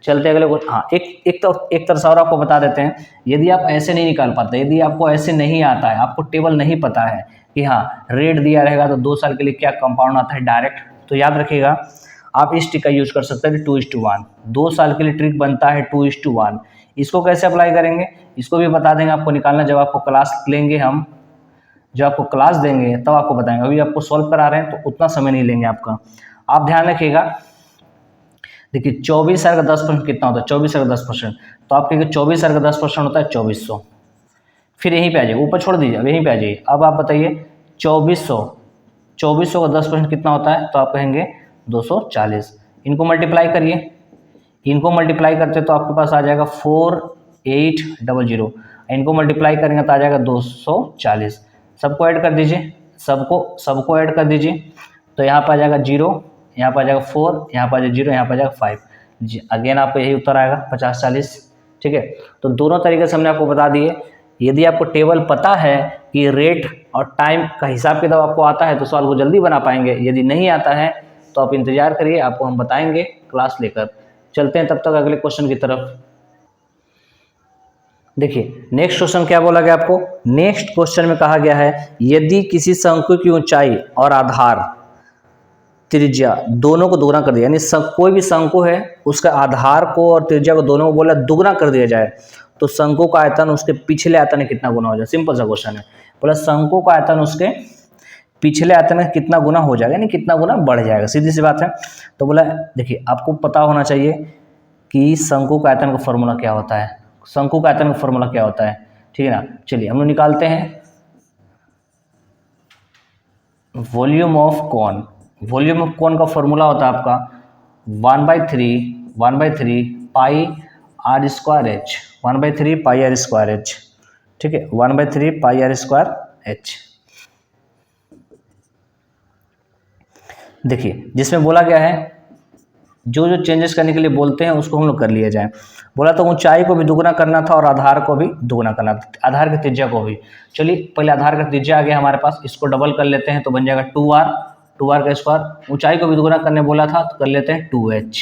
चलते अगले हाँ, एक तरह से और आपको बता देते हैं, यदि आप ऐसे नहीं निकाल पाते, यदि आपको ऐसे नहीं आता है, आपको टेबल नहीं पता है कि हाँ रेट दिया रहेगा तो 2 साल के लिए क्या कंपाउंड आता है डायरेक्ट, तो याद रखिएगा आप इस ट्रिक का यूज कर सकते हैं 2:1। 2 साल के लिए ट्रिक बनता है 2:1। इसको कैसे अप्लाई करेंगे इसको भी बता देंगे आपको निकालना, जब आपको क्लास लेंगे हम, जो आपको क्लास देंगे तब आपको बताएंगे, अभी आपको सॉल्व करा रहे हैं तो उतना समय नहीं लेंगे आपका। आप ध्यान रखिएगा, देखिए 24,000 का 10% कितना होता है, 24,000 का 10%, तो आप कहेंगे 24,000 का 10% होता है 2400। फिर यहीं पे आ जाइए, ऊपर छोड़ दीजिए, अब यहीं पे आ जाइए। अब आप बताइए 2400 का 10% कितना होता है, तो आप कहेंगे 240। इनको मल्टीप्लाई करिए, इनको मल्टीप्लाई करते तो आपके पास आ जाएगा 4800। इनको मल्टीप्लाई करेंगे तो आ जाएगा 240। सबको ऐड कर दीजिए, सबको ऐड कर दीजिए, तो यहाँ पर आ जाएगा 0, यहाँ पर आ जाएगा 4, यहाँ पर आ जाएगा 0, यहाँ पर आ जाएगा 5। अगेन आपको यही उत्तर आएगा 50-40। ठीक है, तो दोनों तरीके से हमने आपको बता दिए। यदि आपको टेबल पता है कि रेट और टाइम का हिसाब किताब आपको आता है तो सवाल को जल्दी बना पाएंगे, यदि नहीं आता है तो आप इंतजार करिए, आपको हम बताएंगे क्लास लेकर। चलते हैं तब तक अगले क्वेश्चन की तरफ। देखिए नेक्स्ट क्वेश्चन क्या बोला गया आपको, नेक्स्ट क्वेश्चन में कहा गया है यदि किसी शंकु की ऊंचाई और आधार त्रिज्या दोनों को दोगुना कर दिया, यानी कोई भी शंकु है उसका आधार को और त्रिज्या को दोनों को बोला दुगना कर दिया जाए तो शंकु का आयतन उसके पिछले आयतन में कितना गुना हो जाए। सिंपल सा क्वेश्चन है, बोला शंकु का आयतन उसके पिछले आयतन में कितना गुना हो जाएगा, यानी कितना गुना बढ़ जाएगा, सीधी सी बात है। तो बोला देखिए आपको पता होना चाहिए कि शंकु का आयतन का फॉर्मूला क्या होता है, शंकु का आयतन का फॉर्मूला क्या होता है, ठीक है ना। चलिए हम लोग निकालते हैं volume of cone. Volume of cone का फॉर्मूला होता है आपका 1/3 pi r square h, 1/3 pi r square h, ठीक है, 1/3 पाई आर स्क्वायर एच। देखिए जिसमें बोला गया है जो जो चेंजेस करने के लिए बोलते हैं उसको हम लोग कर लिया जाए। बोला तो ऊंचाई को भी दुगुना करना था और आधार को भी दुगुना करना था, आधार की त्रिज्या को भी। चलिए पहले आधार का त्रिज्या आ गया हमारे पास, इसको डबल कर लेते हैं तो बन जाएगा 2r का स्क्वायर। ऊंचाई को भी दुगुना करने बोला था तो कर लेते हैं 2h।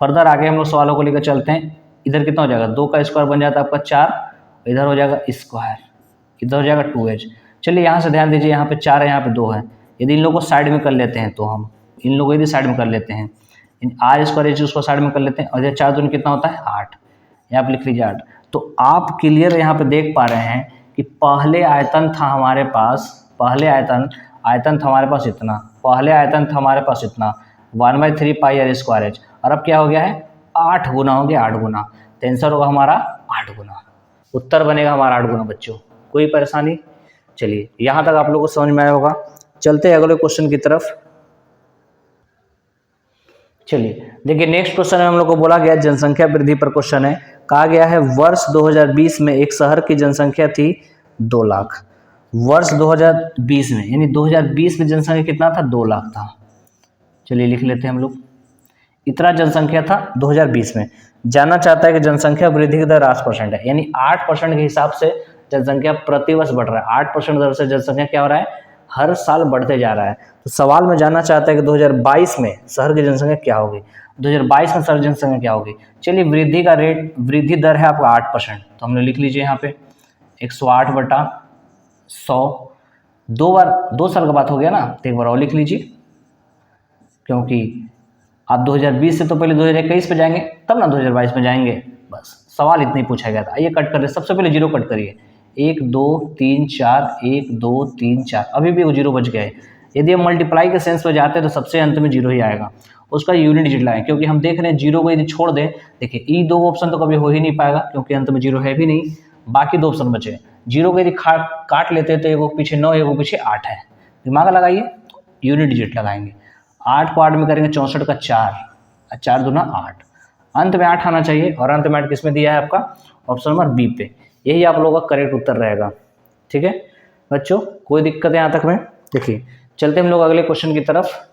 फर्दर आगे हम लोग सवालों को लेकर चलते हैं। इधर कितना हो जाएगा, 2 का स्क्वायर बन जाता है आपका 4, इधर हो जाएगा स्क्वायर, इधर हो जाएगा 2h। चलिए यहाँ से ध्यान दीजिए, यहाँ पे 4 है, यहाँ पे 2 है। यदि इन लोगों को साइड में कर लेते हैं तो हम इन लोगों को यदि साइड में कर लेते हैं, आर स्क्वायर एच उसको साइड में कर लेते हैं, और ये 4 दूनी कितना होता है 8, यहाँ पे लिख लीजिए 8। तो आप क्लियर यहाँ पे देख पा रहे हैं कि पहले आयतन था हमारे पास, पहले आयतन था हमारे पास इतना, पहले आयतन था हमारे पास इतना 1/3 पाई आर स्क्वायर एच, और अब क्या हो गया है 8 गुना हो गया, 8 गुना। तो आंसर होगा हमारा 8 गुना, उत्तर बनेगा हमारा 8 गुना। बच्चों कोई परेशानी? चलिए यहाँ तक आप लोगों को समझ में आया होगा। चलते हैं अगले क्वेश्चन की तरफ। चलिए देखिए नेक्स्ट क्वेश्चन है, हम लोग को बोला गया जनसंख्या वृद्धि पर क्वेश्चन है। कहा गया है वर्ष 2020 में एक शहर की जनसंख्या थी 2 लाख। वर्ष 2020 में, यानी 2020 में जनसंख्या कितना था, 2 लाख था। चलिए लिख लेते हैं हम लोग, इतना जनसंख्या था 2020 में। जानना चाहता है कि जनसंख्या वृद्धि की दर 8% है, यानी 8% के हिसाब से जनसंख्या प्रतिवर्ष बढ़ रहा है। 8% दर से जनसंख्या क्या हो रहा है, हर साल बढ़ते जा रहा है। तो सवाल में जानना चाहता है कि 2022 में शहर की जनसंख्या क्या होगी, 2022 में शहर जनसंख्या क्या होगी। चलिए वृद्धि का रेट, वृद्धि दर है आपका 8%, तो हमने लिख लीजिए यहाँ पे 108/100। 2 साल का बात हो गया ना, तो एक बार और लिख लीजिए, क्योंकि आप 2020 से तो पहले 2021 पे जाएंगे तब ना 2022 में जाएंगे। बस सवाल इतना ही पूछा गया था। आइए कट कर दे, सबसे पहले 0 कट करिए, 1 2 3 4, 1 2 3 4, अभी भी वो 0 बच गए। यदि हम मल्टीप्लाई के सेंस में जाते हैं तो सबसे अंत में 0 ही आएगा, उसका यूनिट डिजिट लगाएं, क्योंकि हम देख रहे हैं 0 को यदि छोड़ दें, देखिए ई 2 ऑप्शन तो कभी हो ही नहीं पाएगा क्योंकि अंत में 0 है भी नहीं, बाकी 2 ऑप्शन बचे। 0 को यदि काट लेते हैं तो एक पीछे 9, एक पीछे 8 है, दिमाग लगाइए, यूनिट डिजिट लगाएंगे। 8 को 8 में करेंगे 64 का 4, 4 दूना 8, अंत में 8 आना चाहिए, और अंत में 8 किस में दिया है आपका, ऑप्शन नंबर बी पे। यही आप लोगों का करेक्ट उत्तर रहेगा। ठीक है बच्चों, कोई दिक्कत है यहाँ तक में? देखिए चलते हम लोग अगले क्वेश्चन की तरफ।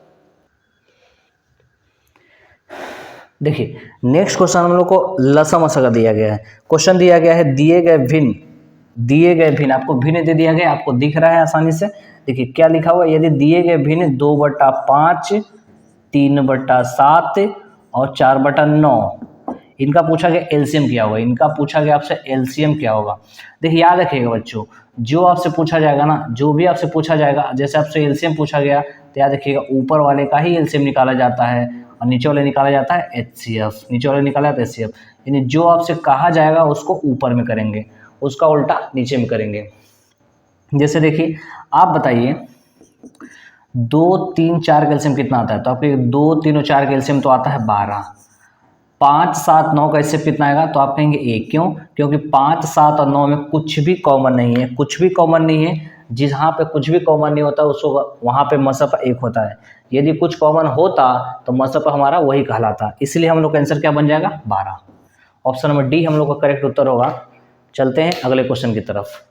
देखिए नेक्स्ट क्वेश्चन हम लोग को लसामसा का दिया गया है। क्वेश्चन दिया गया है दिए गए भिन्न, आपको भिन्न दे दिया गया, आपको दिख रहा है आसानी से। देखिए क्या लिखा हुआ है, यदि दिए गए भिन्न 2/5, 3/7 और 4/9, इनका पूछा गया एलसीएम क्या होगा, इनका पूछा गया आपसे एलसीएम क्या होगा। देखिए याद रखिएगा बच्चों, जो आपसे पूछा जाएगा ना, जो भी आपसे पूछा जाएगा, जैसे आपसे एलसीएम पूछा गया तो याद रखिएगा ऊपर वाले का ही एलसीएम निकाला जाता है और नीचे वाले निकाला जाता है एचसीएफ, नीचे वाले निकाला जाता है एचसीएफ। यानी जो आपसे कहा जाएगा उसको ऊपर में करेंगे, उसका उल्टा नीचे में करेंगे। जैसे देखिए आप बताइए 2, 3, 4 कैल्शियम कितना आता है, तो आपके 2, 3 और 4 कैल्शियम तो आता है 12। 5, 7, 9 का इससे कितना आएगा, तो आप कहेंगे 1। क्यों? क्योंकि 5, 7 और 9 में कुछ भी कॉमन नहीं है, कुछ भी कॉमन नहीं है। जहाँ पे कुछ भी कॉमन नहीं होता उसको वहाँ पे मसअप 1 होता है। यदि कुछ कॉमन होता तो मसअप हमारा वही कहलाता, इसलिए हम लोग का आंसर क्या बन जाएगा, 12। ऑप्शन नंबर डी हम लोग का करेक्ट उत्तर होगा। चलते हैं अगले क्वेश्चन की तरफ।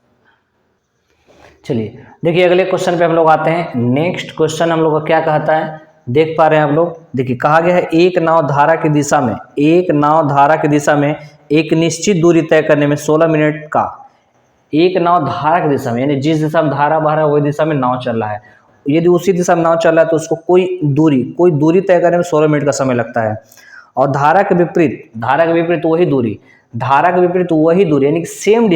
चलिए देखिए अगले क्वेश्चन पे हम लोग आते हैं। नेक्स्ट क्वेश्चन हम लोग का क्या कहता है, देख पा रहे हैं आप लोग। देखिए कहा गया है एक नाव धारा की दिशा में, एक नाव धारा की दिशा में एक निश्चित दूरी तय करने में 16 मिनट का, एक नाव धारा की दिशा में यानी जिस दिशा में धारा बह रहा है वही दिशा में नाव चल रहा है, यदि उसी दिशा में नाव चल रहा है तो उसको कोई दूरी तय करने में 16 मिनट का समय लगता है। और धारा के विपरीत, धारा के विपरीत वही दूरी, धारा के विपरीत वही दूरी यानी कि सेम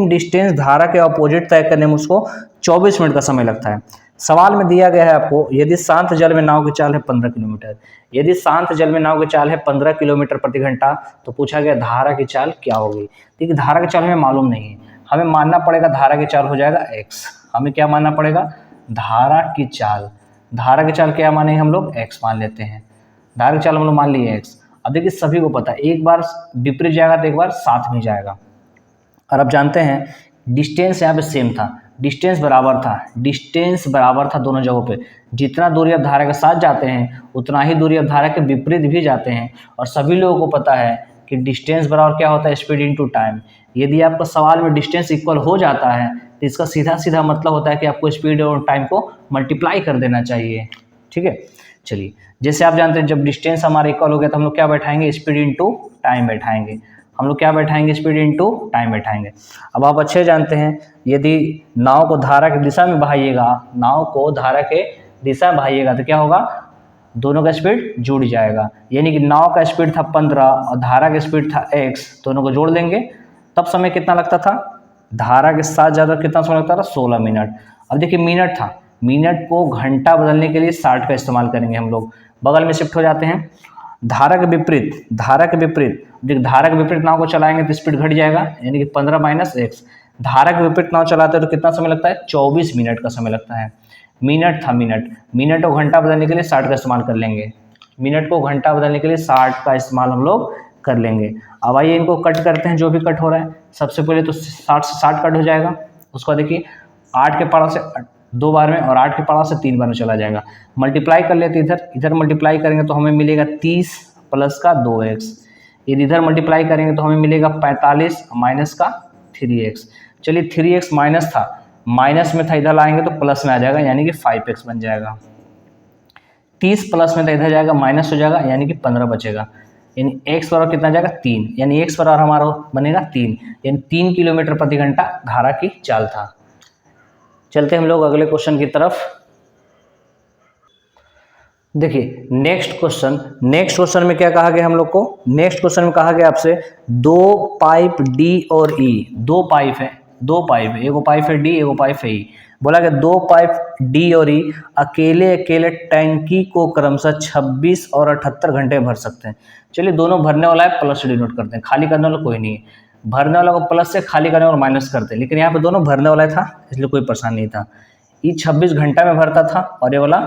डिस्टेंस धारा के अपोजिट तय करने में उसको 24 मिनट का समय लगता है। सवाल में दिया गया है आपको, यदि शांत जल में नाव की चाल है 15 किलोमीटर, यदि शांत जल में नाव की चाल है 15 किलोमीटर प्रति घंटा, तो पूछा गया धारा की चाल क्या होगी। देखिए धारा की चाल हमें मालूम नहीं है, हमें मानना पड़ेगा धारा की चाल हो जाएगा x। हमें क्या मानना पड़ेगा, धारा की चाल, धारा की चाल क्या मानेंगे हम लोग, x मान लेते हैं। धारा की चाल हम लोग मान लिए x। अब देखिए सभी को पता है एक बार विपरीत जाएगा तो एक बार साथ में जाएगा। और अब जानते हैं डिस्टेंस यहाँ पे सेम था, डिस्टेंस बराबर था दोनों जगहों पे। जितना दूरी आप धारा के साथ जाते हैं उतना ही दूरी आप धारा के विपरीत भी जाते हैं। और सभी लोगों को पता है कि डिस्टेंस बराबर क्या होता है, स्पीड इनटू टाइम। यदि आपको सवाल में डिस्टेंस इक्वल हो जाता है तो इसका सीधा सीधा मतलब होता है कि आपको स्पीड और टाइम को मल्टीप्लाई कर देना चाहिए। ठीक है, चलिए जैसे आप जानते हैं जब डिस्टेंस हमारा इक्वल हो गया तो हम लोग क्या बैठाएंगे, स्पीड इनटू टाइम बैठाएंगे। हम लोग क्या बैठाएंगे, स्पीड इनटू टाइम बैठाएंगे। अब आप अच्छे जानते हैं यदि नाव को धारा की दिशा में बहाइएगा, नाव को धारा के दिशा में बहाइएगा तो क्या होगा, दोनों का स्पीड जुड़ जाएगा। यानी कि नाव का स्पीड था 15 और धारा का स्पीड था x, दोनों को जोड़ देंगे तब समय कितना लगता था, धारा के साथ ज़्यादा कितना समय लगता था, 16 मिनट। अब देखिए मिनट था, मिनट को घंटा बदलने के लिए 60 का इस्तेमाल करेंगे हम लोग। बगल में शिफ्ट हो जाते हैं, धारा के विपरीत नाव को चलाएंगे तो स्पीड घट जाएगा यानी कि 15 माइनस x। धारा के विपरीत नाव चलाते हैं तो कितना समय लगता है, 24 मिनट का समय लगता है। मिनट था, मिनट को घंटा बदलने के लिए 60 का इस्तेमाल कर लेंगे, मिनट को घंटा बदलने के लिए 60 का इस्तेमाल हम लोग कर लेंगे। अब आइए इनको कट करते हैं, जो भी कट हो रहा है। सबसे पहले तो 60 से 60 कट हो जाएगा, उसको देखिए 8 के पारा से 2 बार में और 8 के पारा से 3 बार में चला जाएगा। मल्टीप्लाई कर लेते इधर मल्टीप्लाई करेंगे तो हमें मिलेगा 30 प्लस का 2x। यदि इधर मल्टीप्लाई करेंगे तो हमें मिलेगा 45 माइनस का 3x। चलिए 3x माइनस था, माइनस में था, इधर लाएंगे तो प्लस में आ जाएगा यानी कि 5x बन जाएगा। 30 प्लस में था, इधर जाएगा माइनस हो जाएगा यानी कि 15 बचेगा। यानी x बराबर कितना जाएगा, 3। यानी x बराबर हमारा बनेगा 3, यानी 3 किलोमीटर प्रति घंटा धारा की चाल था। चलते हम लोग अगले क्वेश्चन की तरफ। देखिए नेक्स्ट क्वेश्चन में क्या कहा गया हम लोग को, नेक्स्ट क्वेश्चन में कहा गया आपसे 2 पाइप D और E, 2 पाइप है, एगो पाइप है D, एगो पाइप है E। बोला गया 2 पाइप D और E अकेले टैंकी को क्रमशः 26 और 78 घंटे भर सकते हैं। चलिए दोनों भरने वाला है प्लस से डिनोट करते हैं, खाली करने वाला कोई नहीं है। भरने वाला को प्लस से, खाली करने वाला माइनस करते हैं, लेकिन यहाँ पे दोनों भरने वाला था इसलिए कोई परेशानी नहीं था। E 26 घंटा में भरता था और ये वाला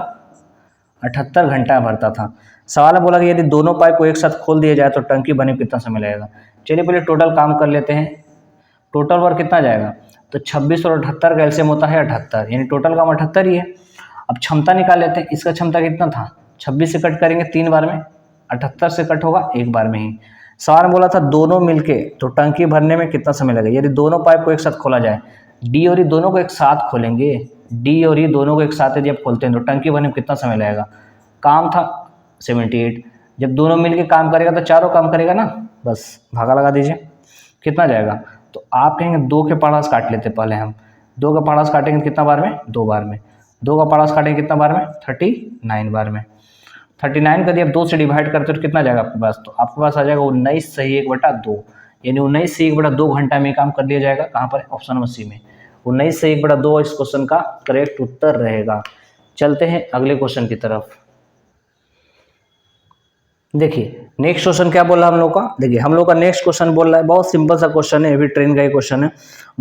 78 घंटा भरता था। सवाल है बोला कि यदि दोनों पाइप को एक साथ खोल दिया जाए तो टंकी बने में कितना समय लगेगा। चलिए पहले टोटल काम कर लेते हैं, टोटल वर्क कितना जाएगा, तो 26 और 78 का एलसीएम होता है 78, यानी टोटल काम 78 ही है। अब क्षमता निकाल लेते हैं, इसका क्षमता कितना था, 26 से कट करेंगे 3 बार में, 78 से कट होगा 1 बार में ही। सवाल में बोला था दोनों मिलके तो टंकी भरने में कितना समय लगेगा। यदि दोनों पाइप को एक साथ खोला जाए, डी और ई दोनों को एक साथ खोलेंगे, डी और ई दोनों को एक साथ यदि आप खोलते हैं तो टंकी भरने में कितना समय लगेगा। काम था 78, जब दोनों मिलके काम करेगा तो चारों काम करेगा ना, बस भागा लगा दीजिए कितना जाएगा। तो आप कहेंगे 2 के पारास काट लेते, पहले हम 2 का पारास काटेंगे कितना बार में, 2 बार में। 2 का पारास काटेंगे कितना बार में, 39 बार में। 39 का यदि आप 2 से डिवाइड करते हो तो कितना जाएगा आपके पास, तो आपके पास आ जाएगा 19 सही 1/2, यानी 19 से 1/2 घंटा में काम कर लिया जाएगा। कहाँ पर, ऑप्शन नंबर सी में 19 से 1/2 इस क्वेश्चन का करेक्ट उत्तर रहेगा। चलते हैं अगले क्वेश्चन की तरफ। देखिए नेक्स्ट क्वेश्चन क्या बोला हम लोग का, देखिए हम लोग का नेक्स्ट क्वेश्चन बोल रहा है, बहुत सिंपल सा क्वेश्चन है, ये भी ट्रेन का ही क्वेश्चन है।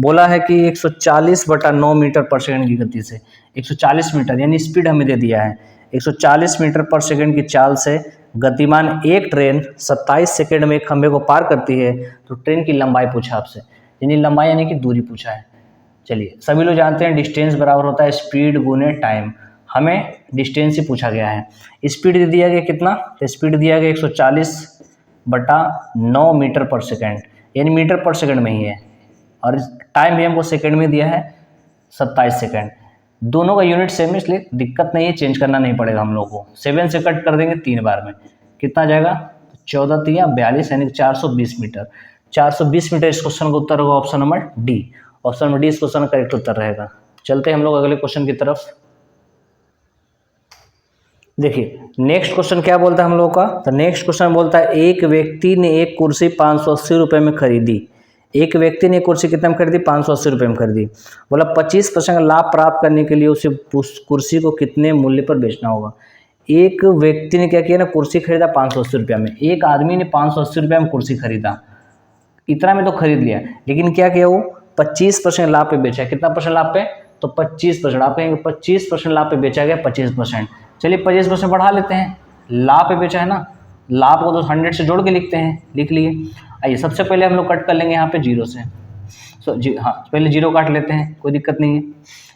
बोला है कि 140/9 मीटर पर सेकंड की गति से 140 मीटर यानी स्पीड हमें दे दिया है, 140 मीटर पर सेकंड की चाल से गतिमान एक ट्रेन 27 सेकंड में एक खंभे को पार करती है, तो ट्रेन की लंबाई पूछा आपसे, यानी लंबाई यानी कि दूरी पूछा है। चलिए सभी लोग जानते हैं डिस्टेंस बराबर होता है स्पीड गुने टाइम, हमें डिस्टेंस ही पूछा गया है। स्पीड दिया गया कितना, तो स्पीड दिया गया 140/9 मीटर पर सेकंड, यानी मीटर पर सेकंड में ही है, और टाइम भी हमको सेकंड में दिया है 27 सेकंड। दोनों का यूनिट सेम है इसलिए दिक्कत नहीं है, चेंज करना नहीं पड़ेगा हम लोग को। 7 से कट कर देंगे 3 बार में, कितना जाएगा 14 3 42 यानी 420 मीटर। 420 मीटर इस क्वेश्चन का उत्तर होगा option number D. Option number D इस क्वेश्चन का करेक्ट उत्तर रहेगा। चलते हैं हम लोग अगले क्वेश्चन की तरफ। देखिए नेक्स्ट क्वेश्चन क्या बोलता है हम लोग का, तो नेक्स्ट क्वेश्चन बोलता है एक व्यक्ति ने एक कुर्सी 580 रुपये में खरीदी। एक व्यक्ति ने कुर्सी कितने में खरीदी, 580 रुपये में खरीदी। बोला 25% लाभ प्राप्त करने के लिए उसे उस कुर्सी को कितने मूल्य पर बेचना होगा। एक व्यक्ति ने क्या किया ना, कुर्सी खरीदा 580 रुपये में, एक आदमी ने 580 रुपये में कुर्सी खरीदा, इतना में तो खरीद लिया, लेकिन क्या किया वो 25% लाभ पे बेचा है। कितना परसेंट लाभ पे, तो 25%। आप कहेंगे 25% लाभ पे बेचा गया 25%, चलिए 25% बढ़ा लेते हैं, लाभ पे बेचा है ना, लाभ को तो 100 से जोड़ के लिखते हैं, लिख लिए। आइए सबसे पहले हम लोग कट कर लेंगे यहाँ पे 0 से, हाँ पहले 0 काट लेते हैं, कोई दिक्कत नहीं है।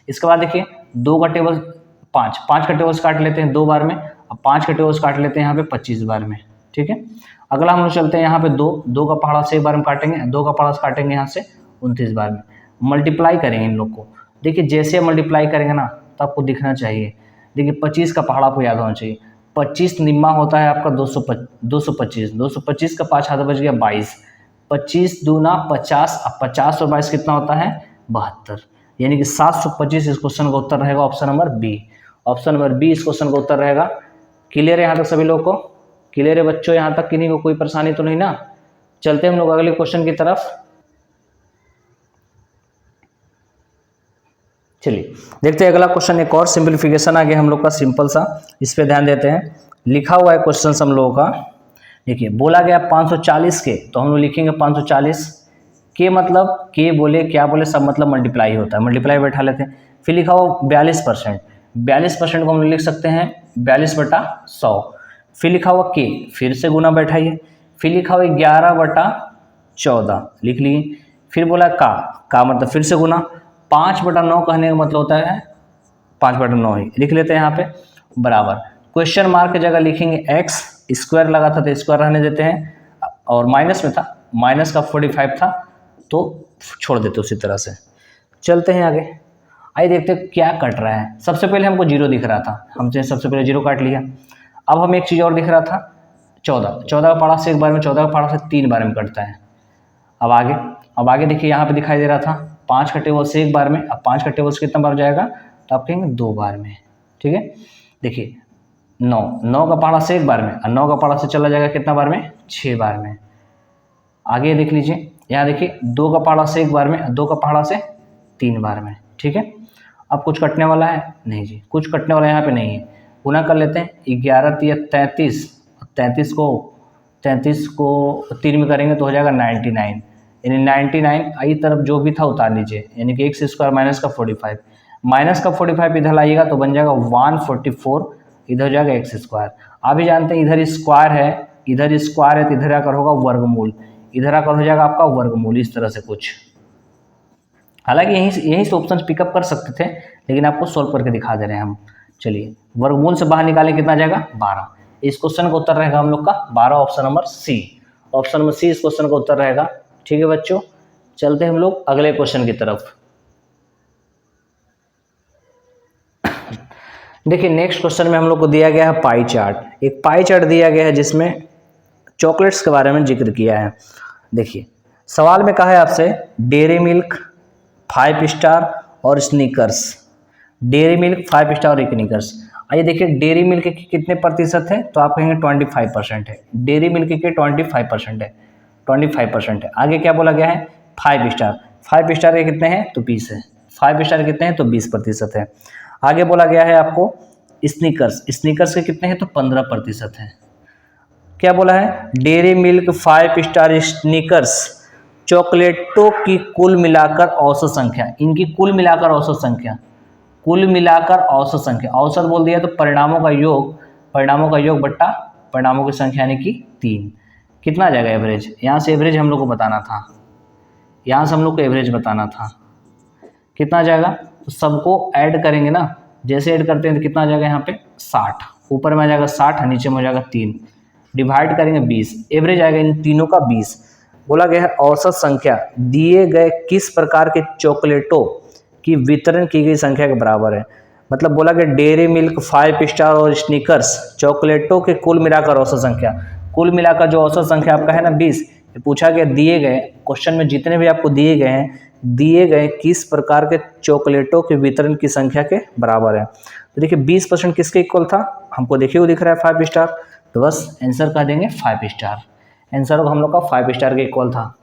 इसके बाद देखिए 2 का टेबल 5 का टेबल्स काट लेते हैं 2 बार में, अब 5 का टेबल्स काट लेते हैं यहाँ पे 25 बार में, ठीक है। अगला हम लोग चलते हैं यहाँ पे 2 का पहाड़ा से एक बार में काटेंगे, 2 का पहाड़ा से काटेंगे यहाँ से 29 बार में, मल्टीप्लाई करेंगे इन लोग को। देखिए जैसे मल्टीप्लाई करेंगे ना तो आपको दिखना चाहिए, देखिए 25 का पहाड़ा आपको याद होना चाहिए, 25 निम्मा होता है आपका 225 का 5 हाथ बच गया 22, 25 दूना 50, अब 50 और 22 कितना होता है 72, यानी कि 725 इस क्वेश्चन का उत्तर रहेगा option number B. Option number B इस क्वेश्चन का उत्तर रहेगा। क्लियर है यहाँ तक सभी लोग को, क्लियर है बच्चों, यहाँ तक किन्हीं को कोई परेशानी तो नहीं ना। चलते हम लोग अगले क्वेश्चन की तरफ। चलिए देखते हैं अगला क्वेश्चन, एक और सिंपलीफिकेशन आ गया हम लोग का सिंपल सा, इस पे ध्यान देते हैं। लिखा हुआ है क्वेश्चन हम लोगों का, देखिए बोला गया 540 के, तो हम लोग लिखेंगे 540 के, मतलब के बोले क्या बोले सब मतलब मल्टीप्लाई होता है, मल्टीप्लाई बैठा लेते हैं। फिर लिखा हुआ 42%, 42% को हम लोग लिख सकते हैं 42/100। फिर लिखा हुआ के, फिर से गुना बैठाइए। फिर लिखा हुआ 11/14 लिख लिए। फिर बोला का मतलब फिर से गुना, 5/9 कहने का मतलब होता है 5/9 ही लिख लेते हैं यहाँ पे, बराबर क्वेश्चन मार्क की जगह लिखेंगे x, स्क्वायर लगा था तो स्क्वायर रहने देते हैं, और माइनस में था, माइनस का 45 था तो छोड़ देते उसी तरह से। चलते हैं आगे, आइए देखते हैं क्या कट रहा है। सबसे पहले हमको 0 दिख रहा था, हमसे सबसे पहले 0 काट लिया। अब हमें एक चीज़ और दिख रहा था 14 का पहाड़ा से एक बार में, 14 का पहाड़ा से 3 बार में कटता है। अब आगे देखिए यहाँ पे दिखाई दे रहा था 5 का टेबल से एक बार में, अब 5 का टेबल से कितना बार जाएगा, तो आप कहेंगे 2 बार में, ठीक है। देखिए 9 का पहाड़ा से एक बार में, और 9 का पहाड़ा से चला जाएगा कितना बार में, 6 बार में। आगे देख लीजिए, यहाँ देखिए 2 का पहाड़ा से एक बार में, 2 का पहाड़ा से 3 बार में, ठीक है। अब कुछ कटने वाला है नहीं जी, कुछ कटने वाला यहाँ पे नहीं है। गुना कर लेते हैं, 11 × 33, 33 को 3 में करेंगे तो हो जाएगा 99, यानी 99 आई तरफ जो भी था उतार लीजिए, यानी कि x स्क्वायर माइनस का 45, माइनस का 45 इधर लाइएगा तो बन जाएगा 144, इधर हो जाएगा x स्क्वायर। आप भी जानते हैं इधर स्क्वायर है तो इधर आकर होगा वर्गमूल, इधर आकर हो जाएगा आपका वर्गमूल, इस तरह से कुछ। हालांकि यहीं से ऑप्शन पिकअप कर सकते थे, लेकिन आपको सॉल्व करके दिखा दे रहे हैं हम। चलिए वर्गमूल से बाहर निकालें कितना जाएगा 12, इस क्वेश्चन का उत्तर रहेगा हम लोग का 12, option number C. Option number C इस क्वेश्चन का उत्तर रहेगा, ठीक है बच्चों। चलते हैं हम लोग अगले क्वेश्चन की तरफ। देखिए नेक्स्ट क्वेश्चन में हम लोग को दिया गया है पाई चार्ट, एक पाई चार्ट दिया गया है जिसमें चॉकलेट्स के बारे में जिक्र किया है। देखिए सवाल में कहा है आपसे डेयरी मिल्क, 5 स्टार और स्नीकर्स, डेयरी मिल्क 5 स्टार और स्नीकर्स। आइए देखिए डेयरी मिल्क के कितने प्रतिशत है, तो आप कहेंगे 25% है, डेयरी मिल्क के 25% है, 25% है। आगे क्या बोला गया है 5 स्टार, 5 स्टार के कितने हैं तो 20 है, 5 स्टार कितने हैं तो 20% है। आगे बोला गया है आपको स्नीकर्स, स्नीकर्स के कितने हैं तो 15% है। क्या बोला है, डेयरी मिल्क 5 स्टार स्नीकर्स चॉकलेटों की कुल मिलाकर औसत संख्या, इनकी कुल मिलाकर औसत संख्या, कुल मिलाकर औसत संख्या, औसत बोल दिया तो परिणामों का योग, परिणामों का योग बट्टा परिणामों की संख्या यानी कि 3, कितना आ जाएगा एवरेज, यहाँ से एवरेज हम लोग को बताना था, यहाँ से हम लोग को एवरेज बताना था, कितना आ जाएगा, तो सबको ऐड करेंगे ना, जैसे ऐड करते हैं तो कितना आ जाएगा यहाँ पे 60, ऊपर में आ जाएगा 60, नीचे में हो जाएगा 3, डिवाइड करेंगे 20, एवरेज आएगा इन तीनों का 20। बोला गया है औसत संख्या दिए गए किस प्रकार के चॉकलेटों की वितरण की गई संख्या के बराबर है, मतलब बोला गया डेयरी मिल्क 5 स्टार और स्नीकर्स चॉकलेटों के कुल मिलाकर औसत संख्या, कुल मिलाकर जो औसत संख्या आपका है ना 20, पूछा गया दिए गए क्वेश्चन में जितने भी आपको दिए गए हैं, दिए गए किस प्रकार के चॉकलेटों के वितरण की संख्या के बराबर है। तो देखिए 20% किसके इक्वल था, हमको देखिए वो दिख रहा है 5 स्टार, तो बस आंसर कह देंगे 5 स्टार, आंसर हम लोग का 5 स्टार के इक्वल था।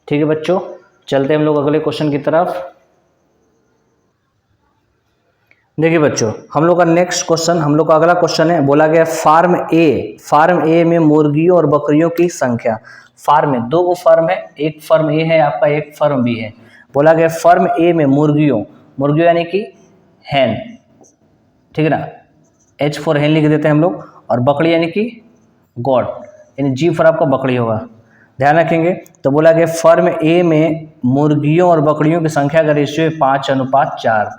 ठीक है बच्चों, चलते हम लोग अगले क्वेश्चन की तरफ। देखिए बच्चों, हम लोग का नेक्स्ट क्वेश्चन, हम लोग का अगला क्वेश्चन है, बोला गया फार्म ए में मुर्गियों और बकरियों की संख्या, फार्म में 2 फार्म है, एक फार्म ए है आपका, एक फार्म बी है। बोला गया फार्म ए में मुर्गियों, मुर्गियों यानी कि हैन, ठीक है ना, H फॉर हैन लिख देते हैं हम लोग, और बकरी यानी कि गॉड, यानी G फॉर आपका बकरी होगा, ध्यान रखेंगे। तो बोला गया फर्म ए में मुर्गियों और बकरियों की संख्या का रेशियो है 5:4,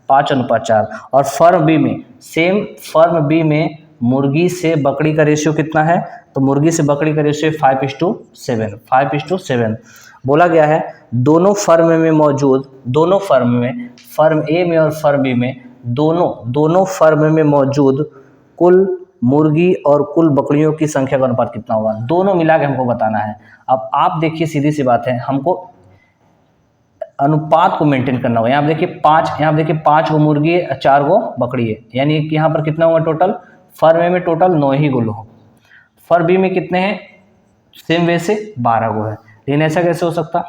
5:4, और फर्म बी में सेम, फर्म बी में मुर्गी से बकरी का रेशियो कितना है, तो मुर्गी से बकरी का रेशियो 5:7, 5:7। बोला गया है दोनों फर्म में मौजूद, दोनों फर्म में, फर्म ए में और फर्म बी में, दोनों फर्म में मौजूद कुल मुर्गी और कुल बकरियों की संख्या का अनुपात कितना होगा, दोनों मिला के हमको बताना है। अब आप देखिए सीधी सी बात है, हमको अनुपात को मेंटेन करना होगा। यहाँ देखिए 5, यहाँ देखिए 5 गो मुर्गी है, 4 गो बकरी है, यानी कि यहाँ पर कितना हुआ टोटल, फर्म ए में टोटल 9 ही गो हो, फर्म बी में कितने हैं, सेम वे से 12 गो है। लेकिन ऐसा कैसे हो सकता,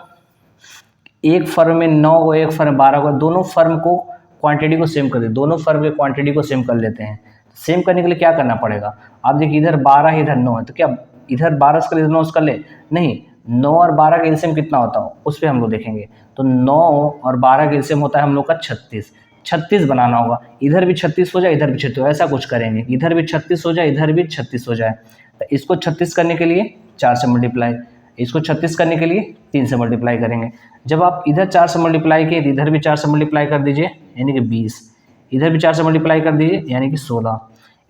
एक फर्म में 9 गो, एक फर्म 12 गो, दोनों फर्म को क्वांटिटी को सेम कर दे, दोनों फर्म की क्वांटिटी को सेम कर लेते हैं। सेम करने के लिए क्या करना पड़ेगा, आप देखिए इधर 12 इधर 9 है, तो क्या इधर 12 कर ले, 9 कर ले, नहीं, 9 और 12 का एलसीएम कितना होता है उस पर हम लोग देखेंगे। तो 9 और 12 का एलसीएम होता है हम लोग का 36, 36 बनाना होगा, इधर भी 36 हो जाए, इधर भी 36 हो, ऐसा कुछ करेंगे, इधर भी 36 हो जाए, इधर भी 36 हो जाए। तो इसको 36 करने के लिए 4 से मल्टीप्लाई, इसको 36 करने के लिए 3 से मल्टीप्लाई करेंगे। जब आप इधर 4 से मल्टीप्लाई किए, इधर भी 4 से मल्टीप्लाई कर दीजिए, यानी कि 20, इधर भी 4 से मल्टीप्लाई कर दीजिए, यानी कि 16,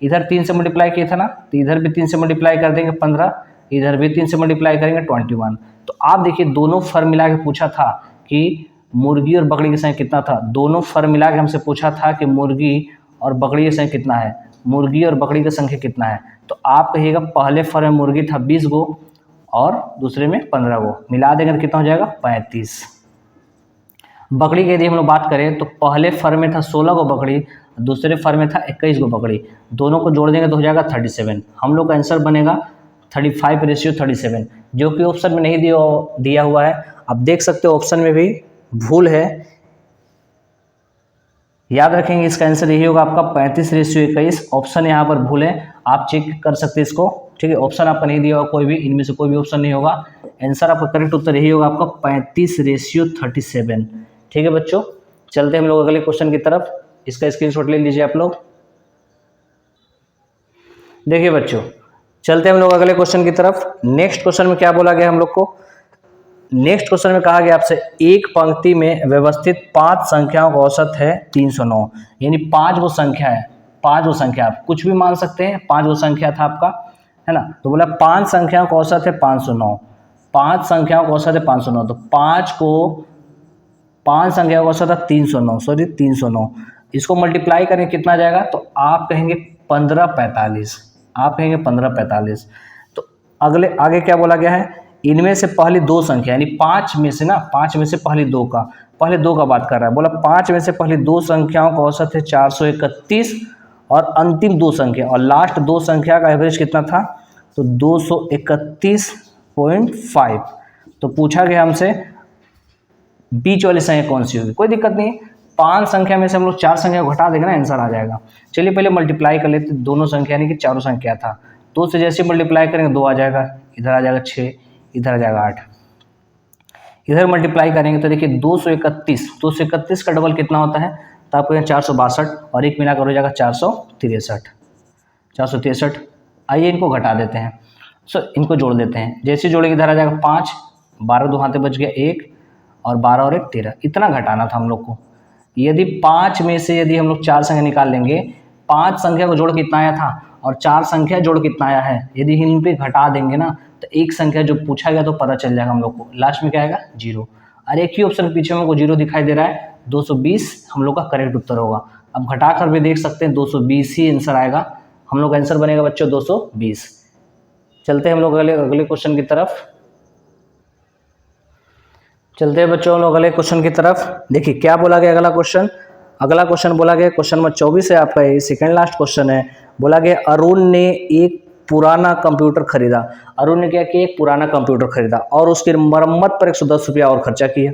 इधर 3 से मल्टीप्लाई किया था ना, तो इधर भी 3 से मल्टीप्लाई कर देंगे 15, इधर भी 3 से मल्टीप्लाई करेंगे 21। तो आप देखिए दोनों फर्म मिला के पूछा था कि मुर्गी और बकरी की संख्या कितना था, दोनों फर्म मिला के हमसे पूछा था कि मुर्गी और बकरी की संख्या कितना है, मुर्गी और बकरी की संख्या कितना है। तो आप कहिएगा पहले फर्म में मुर्गी था 20 गो और दूसरे में 15 गो, मिला देंगे तो कितना हो जाएगा 35। बकरी की यदि हम लोग बात करें तो पहले फर्म में था 16 गो बकरी, दूसरे फर्म में था 21 गो बकरी, दोनों को जोड़ देंगे तो हो जाएगा 37। हम लोग का आंसर बनेगा 35:37, जो कि ऑप्शन में नहीं दिया हुआ है। आप देख सकते हो ऑप्शन में भी भूल है, याद रखेंगे इसका आंसर यही होगा आपका 35:21, ऑप्शन यहाँ पर भूल है, आप चेक कर सकते हैं इसको, ठीक है। ऑप्शन आपका नहीं दिया होगा कोई भी, इनमें से कोई भी ऑप्शन नहीं होगा, आंसर आपका करेक्ट उत्तर यही होगा आपका 35:37। ठीक है बच्चों, चलते हम लोग अगले क्वेश्चन की तरफ, इसका स्क्रीनशॉट ले लीजिए आप लोग। देखिए बच्चों, चलते हम लोग अगले क्वेश्चन की तरफ। नेक्स्ट क्वेश्चन में क्या बोला गया हम लोग को, नेक्स्ट क्वेश्चन में कहा गया आपसे एक पंक्ति में व्यवस्थित 5 संख्याओं का औसत है 309, यानी 5 गो संख्या है, 5 गो संख्या, आप कुछ भी मान सकते हैं, 5 गो संख्या था आपका, है ना। तो बोला 5 संख्याओं का औसत है 509, 5 संख्याओं का औसत है 509, तो 5 संख्याओं का औसत है 309, इसको मल्टीप्लाई करें कितना जाएगा, तो आप कहेंगे 1545, आप कहेंगे 1545। तो आगे क्या बोला गया है, इनमें से पहली 2 संख्या, यानी 5 में से ना, 5 में से पहली 2 का, पहले 2 का बात कर रहा है, बोला 5 में से पहली 2 संख्याओं का औसत है 431 और अंतिम 2 संख्या और लास्ट 2 संख्या का एवरेज कितना था, तो 231.5। तो पूछा गया हमसे बीच वाली संख्या कौन सी होगी, कोई दिक्कत नहीं, 5 संख्या में से हम लोग 4 संख्या को घटा देंगे ना, आंसर आ जाएगा। चलिए पहले मल्टीप्लाई कर लेते, दोनों संख्या यानी कि चारों संख्या था, 2 से जैसे मल्टीप्लाई करेंगे 2 आ जाएगा, इधर आ जाएगा 6, इधर आ जाएगा 8। इधर मल्टीप्लाई करेंगे तो देखिए 231 का डबल कितना होता है, तो आपको यहाँ 462 और एक मिलाकर हो जाएगा 463। आइए इनको घटा देते हैं, इनको जोड़ देते हैं। जैसे जोड़ेंगे इधर आ जाएगा 5, 12 दो हाथे बच गया 1 और 12 और 1 13। इतना घटाना था हम लोग को। यदि 5 में से यदि हम लोग 4 संख्या निकाल लेंगे, 5 संख्या को जोड़ कितना आया था और 4 संख्या जोड़ कितना आया है, यदि इन पे घटा देंगे ना तो एक संख्या जो पूछा गया तो पता चल जाएगा हम लोग को। लास्ट में क्या आएगा 0, और एक ही ऑप्शन पीछे में को 0 दिखाई दे रहा है, 220 हम लोग का करेक्ट उत्तर होगा। अब घटा कर भी देख सकते हैं 220 ही आंसर आएगा, हम लोग का आंसर बनेगा बच्चों 220। चलते हैं हम लोग अगले क्वेश्चन की तरफ। चलते हैं बच्चों हम लोग अगले क्वेश्चन की तरफ। देखिए क्या बोला गया अगला क्वेश्चन बोला गया क्वेश्चन नंबर 24 है आपका, ये सेकंड लास्ट क्वेश्चन है। बोला गया अरुण ने एक पुराना कंप्यूटर खरीदा। अरुण ने क्या किया, एक पुराना कंप्यूटर खरीदा और उसकी मरम्मत पर 110 रुपया और खर्चा किया।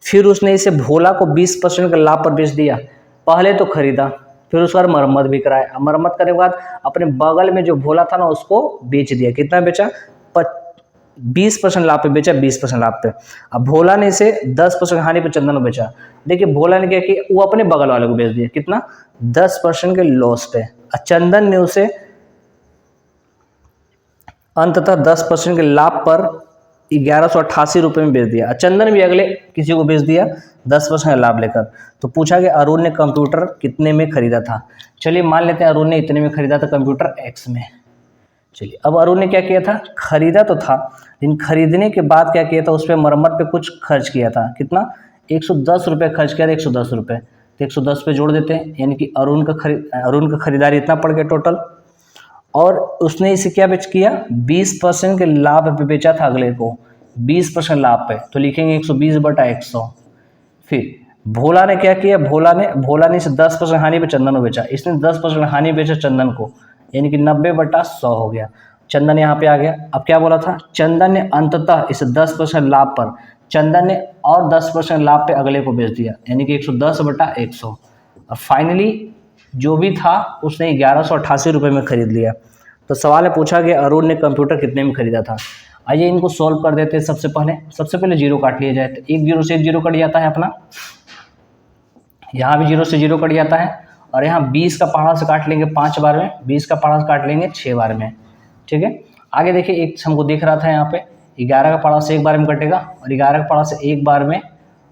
फिर उसने इसे भोला को 20% के लाभ पर बेच दिया। पहले तो खरीदा, फिर उसके बाद मरम्मत भी कराया। मरम्मत करने के बाद अपने बगल में जो भोला था ना उसको बेच दिया। कितना बेचा, 20% लाभ पे बेचा, 20% लाभ पे। अब भोला ने इसे 10% हानि पे चंदन को बेचा। देखिए भोला ने क्या किया, वो अपने बगल वाले को बेच दिया। कितना, 10% के लॉस पे। चंदन ने उसे अंततः 10% के लाभ पर 1188 रुपये में बेच दिया। चंदन भी अगले किसी को बेच दिया 10% का लाभ लेकर। तो पूछा गया अरुण ने कंप्यूटर कितने में खरीदा था। चलिए मान लेते हैं अरुण ने इतने में खरीदा था कंप्यूटर X में। चलिए अब अरुण ने क्या किया था, खरीदा तो था लेकिन खरीदने के बाद क्या किया था, उस पर मरम्मत पे कुछ खर्च किया था। कितना, 110 रुपये खर्च किया था, 110 रुपये। तो 110 पे जोड़ देते हैं, यानी कि अरुण का खरीदारी इतना पड़ गया टोटल। और उसने इसे क्या बेच किया, 20% के लाभ पे बेचा था अगले को, 20% लाभ पे। तो लिखेंगे 120/100। फिर भोला ने क्या किया, भोला ने इसे 10% हानि पे चंदन को बेचा। इसने 10% हानि बेचा चंदन को, यानी कि 90/100 हो गया। चंदन यहाँ पे आ गया। अब क्या बोला था, चंदन ने अंततः इसे 10% लाभ पर, चंदन ने और 10% लाभ पे अगले को बेच दिया, यानी कि 110/100। और फाइनली जो भी था उसने 1188 रुपये में खरीद लिया। तो सवाल है, पूछा गया अरुण ने कंप्यूटर कितने में खरीदा था। आइए इनको सॉल्व कर देते हैं। सबसे पहले 0 काट लिया जाए। तो एक 0 से 1 0 कट जाता है अपना, यहाँ भी 0 से 0 कट जाता है। और यहाँ 20 का पहाड़ा से काट लेंगे 5 बार में, 20 का पहाड़ा से काट लेंगे 6 बार में। ठीक है, आगे देखिए एक हमको दिख रहा था यहाँ पे 11 का पहाड़ा से 1 बार में कटेगा और 11 का पहाड़ा से 1 बार में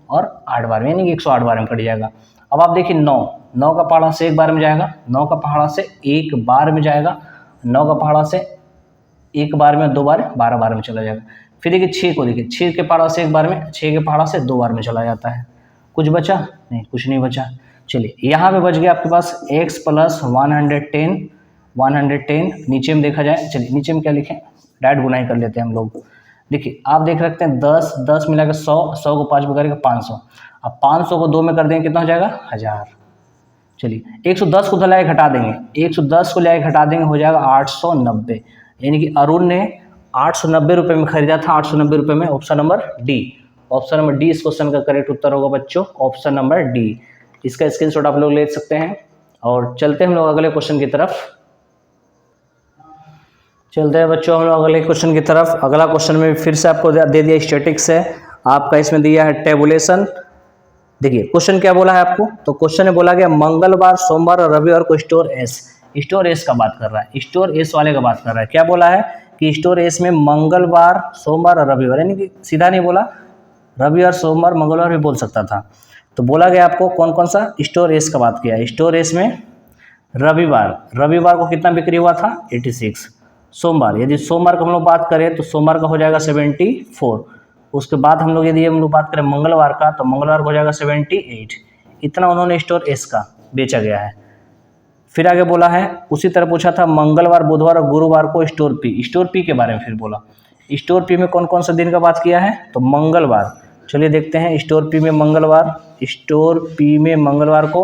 और 8 बार में, यानी कि 108 बार में कट जाएगा। अब आप देखिए 9 का पहाड़ा से 1 बार में जाएगा, 9 का पहाड़ा से 1 बार में जाएगा, 9 का पहाड़ा से 1 बार में 2 बार, 12 बार में चला जाएगा। फिर देखिए 6 को देखिए, 6 के पहाड़ा से 1 बार में, 6 के पहाड़ा से 2 बार में चला जाता है। कुछ बचा नहीं, कुछ नहीं बचा। चलिए यहाँ पे बच गया आपके पास x + 110 नीचे में देखा जाए। चलिए नीचे में क्या लिखें, डायरेक्ट गुनाई कर लेते हैं हम लोग। देखिए आप देख सकते हैं 10 मिलाकर 100 को 5 में करेंगे 500। अब 500 को 2 में कर देंगे, कितना हो जाएगा 1000। चलिए 110 को लाए घटा देंगे, 110 को लाए घटा देंगे, हो जाएगा 890। यानी कि अरुण ने 890 रुपये में खरीदा था, 890 रुपये में। ऑप्शन नंबर डी इस क्वेश्चन का करेक्ट उत्तर होगा बच्चों, ऑप्शन नंबर डी। इसका स्क्रीनशॉट आप लोग ले सकते हैं। और चलते हैं हम लोग अगले क्वेश्चन की तरफ। चलते हैं बच्चों हम लोग अगले क्वेश्चन की तरफ। अगला क्वेश्चन में फिर से आपको दे दिया स्टैटिक्स है, आपका इसमें दिया है टेबुलेशन। देखिए क्वेश्चन क्या बोला है आपको, तो क्वेश्चन में बोला गया मंगलवार, सोमवार और रविवार को स्टोर एस का बात कर रहा है, स्टोर एस वाले का बात कर रहा है। क्या बोला है कि स्टोर एस में मंगलवार, सोमवार और रविवार, यानी कि सीधा नहीं बोला, रविवार, सोमवार, मंगलवार भी बोल सकता था। तो बोला गया आपको कौन कौन सा स्टोर एस का बात किया है। स्टोर एस में रविवार को कितना बिक्री हुआ था 86। सोमवार, यदि सोमवार को हम लोग बात करें तो सोमवार का हो जाएगा 74। उसके बाद हम लोग यदि हम लोग बात करें मंगलवार का, तो मंगलवार को हो जाएगा 78। इतना उन्होंने स्टोर एस का बेचा गया है। फिर आगे बोला है, उसी तरह पूछा था मंगलवार, बुधवार और गुरुवार को स्टोर पी के बारे में। फिर बोला स्टोर पी में कौन कौन सा दिन का बात किया है, तो मंगलवार। चलिए देखते हैं स्टोर पी में मंगलवार को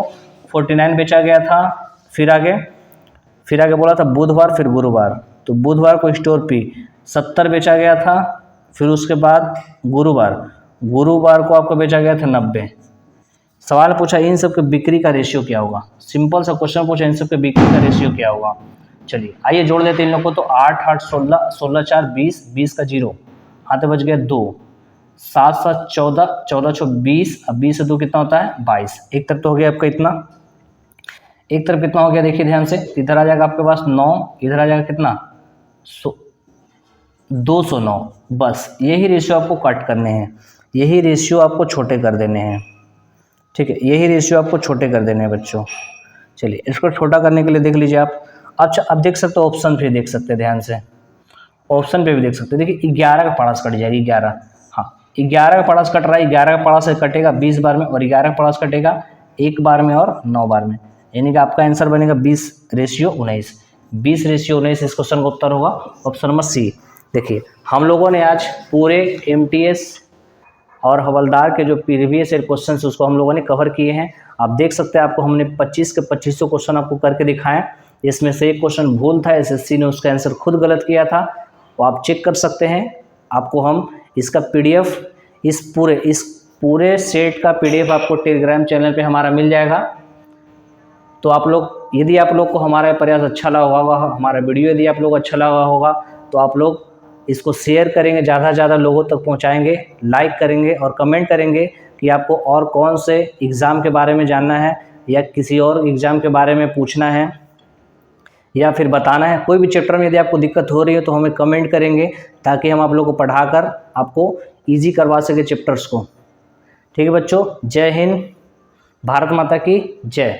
49 बेचा गया था। फिर आगे बोला था बुधवार, फिर गुरुवार, तो बुधवार को स्टोर पी 70 बेचा गया था। फिर उसके बाद गुरुवार को आपको बेचा गया था 90। सवाल पूछा इन सब के बिक्री का रेशियो क्या होगा। सिंपल सा क्वेश्चन पूछा, इन सब के बिक्री का रेशियो क्या होगा। चलिए आइए जोड़ देते हैं इन लोग को। तो 8 8 16, 16 4 20, 20 का 0, हाथ में बच गया 2, 7 7 14, 14 6 20, अब 20 से 2 कितना होता है 22। एक तरफ तो हो गया आपका इतना, एक तरफ कितना हो गया देखिए ध्यान से, इधर आ जाएगा आपके पास 9, इधर आ जाएगा कितना 209। बस यही रेशियो आपको कट करने हैं, यही रेशियो आपको छोटे कर देने हैं, ठीक है, यही रेशियो आपको छोटे कर देने हैं बच्चों। चलिए इसको छोटा करने के लिए देख लीजिए आप। अच्छा अब देख सकते हो ऑप्शन पे, देख सकते हैं ध्यान से, ऑप्शन पे भी देख सकते हैं। देखिए 11 का पड़ास कट जाएगी, 11, हाँ 11 का पड़ास कट रहा है, 11 का पड़ास कटेगा 20 बार में, और 11 का पड़ास कटेगा 1 बार में और 9 बार में, यानी कि आपका आंसर बनेगा 20:19। 20:19 इस क्वेश्चन का उत्तर होगा ऑप्शन नंबर सी। देखिए हम लोगों ने आज पूरे MTS और हवलदार के जो प्रीवियस ईयर क्वेश्चन उसको हम लोगों ने कवर किए हैं। आप देख सकते हैं आपको हमने 25 के 2500 क्वेश्चन आपको करके दिखाएं। इसमें से एक क्वेश्चन भूल था, SSC ने उसका आंसर खुद गलत किया था, वो आप चेक कर सकते हैं। आपको हम इसका PDF, इस पूरे सेट का PDF आपको टेलीग्राम चैनल पे हमारा मिल जाएगा। तो आप लोग, यदि आप लोग को हमारा प्रयास अच्छा लगा होगा, हमारा वीडियो यदि आप लोग अच्छा लगा होगा, तो आप लोग इसको शेयर करेंगे, ज़्यादा से ज़्यादा लोगों तक पहुंचाएंगे, लाइक करेंगे और कमेंट करेंगे कि आपको और कौन से एग्ज़ाम के बारे में जानना है, या किसी और एग्ज़ाम के बारे में पूछना है, या फिर बताना है। कोई भी चैप्टर में यदि आपको दिक्कत हो रही है तो हमें कमेंट करेंगे, ताकि हम आप लोग को पढ़ाकर आपको ईजी करवा सके चैप्टर्स को। ठीक है बच्चों, जय हिंद, भारत माता की जय।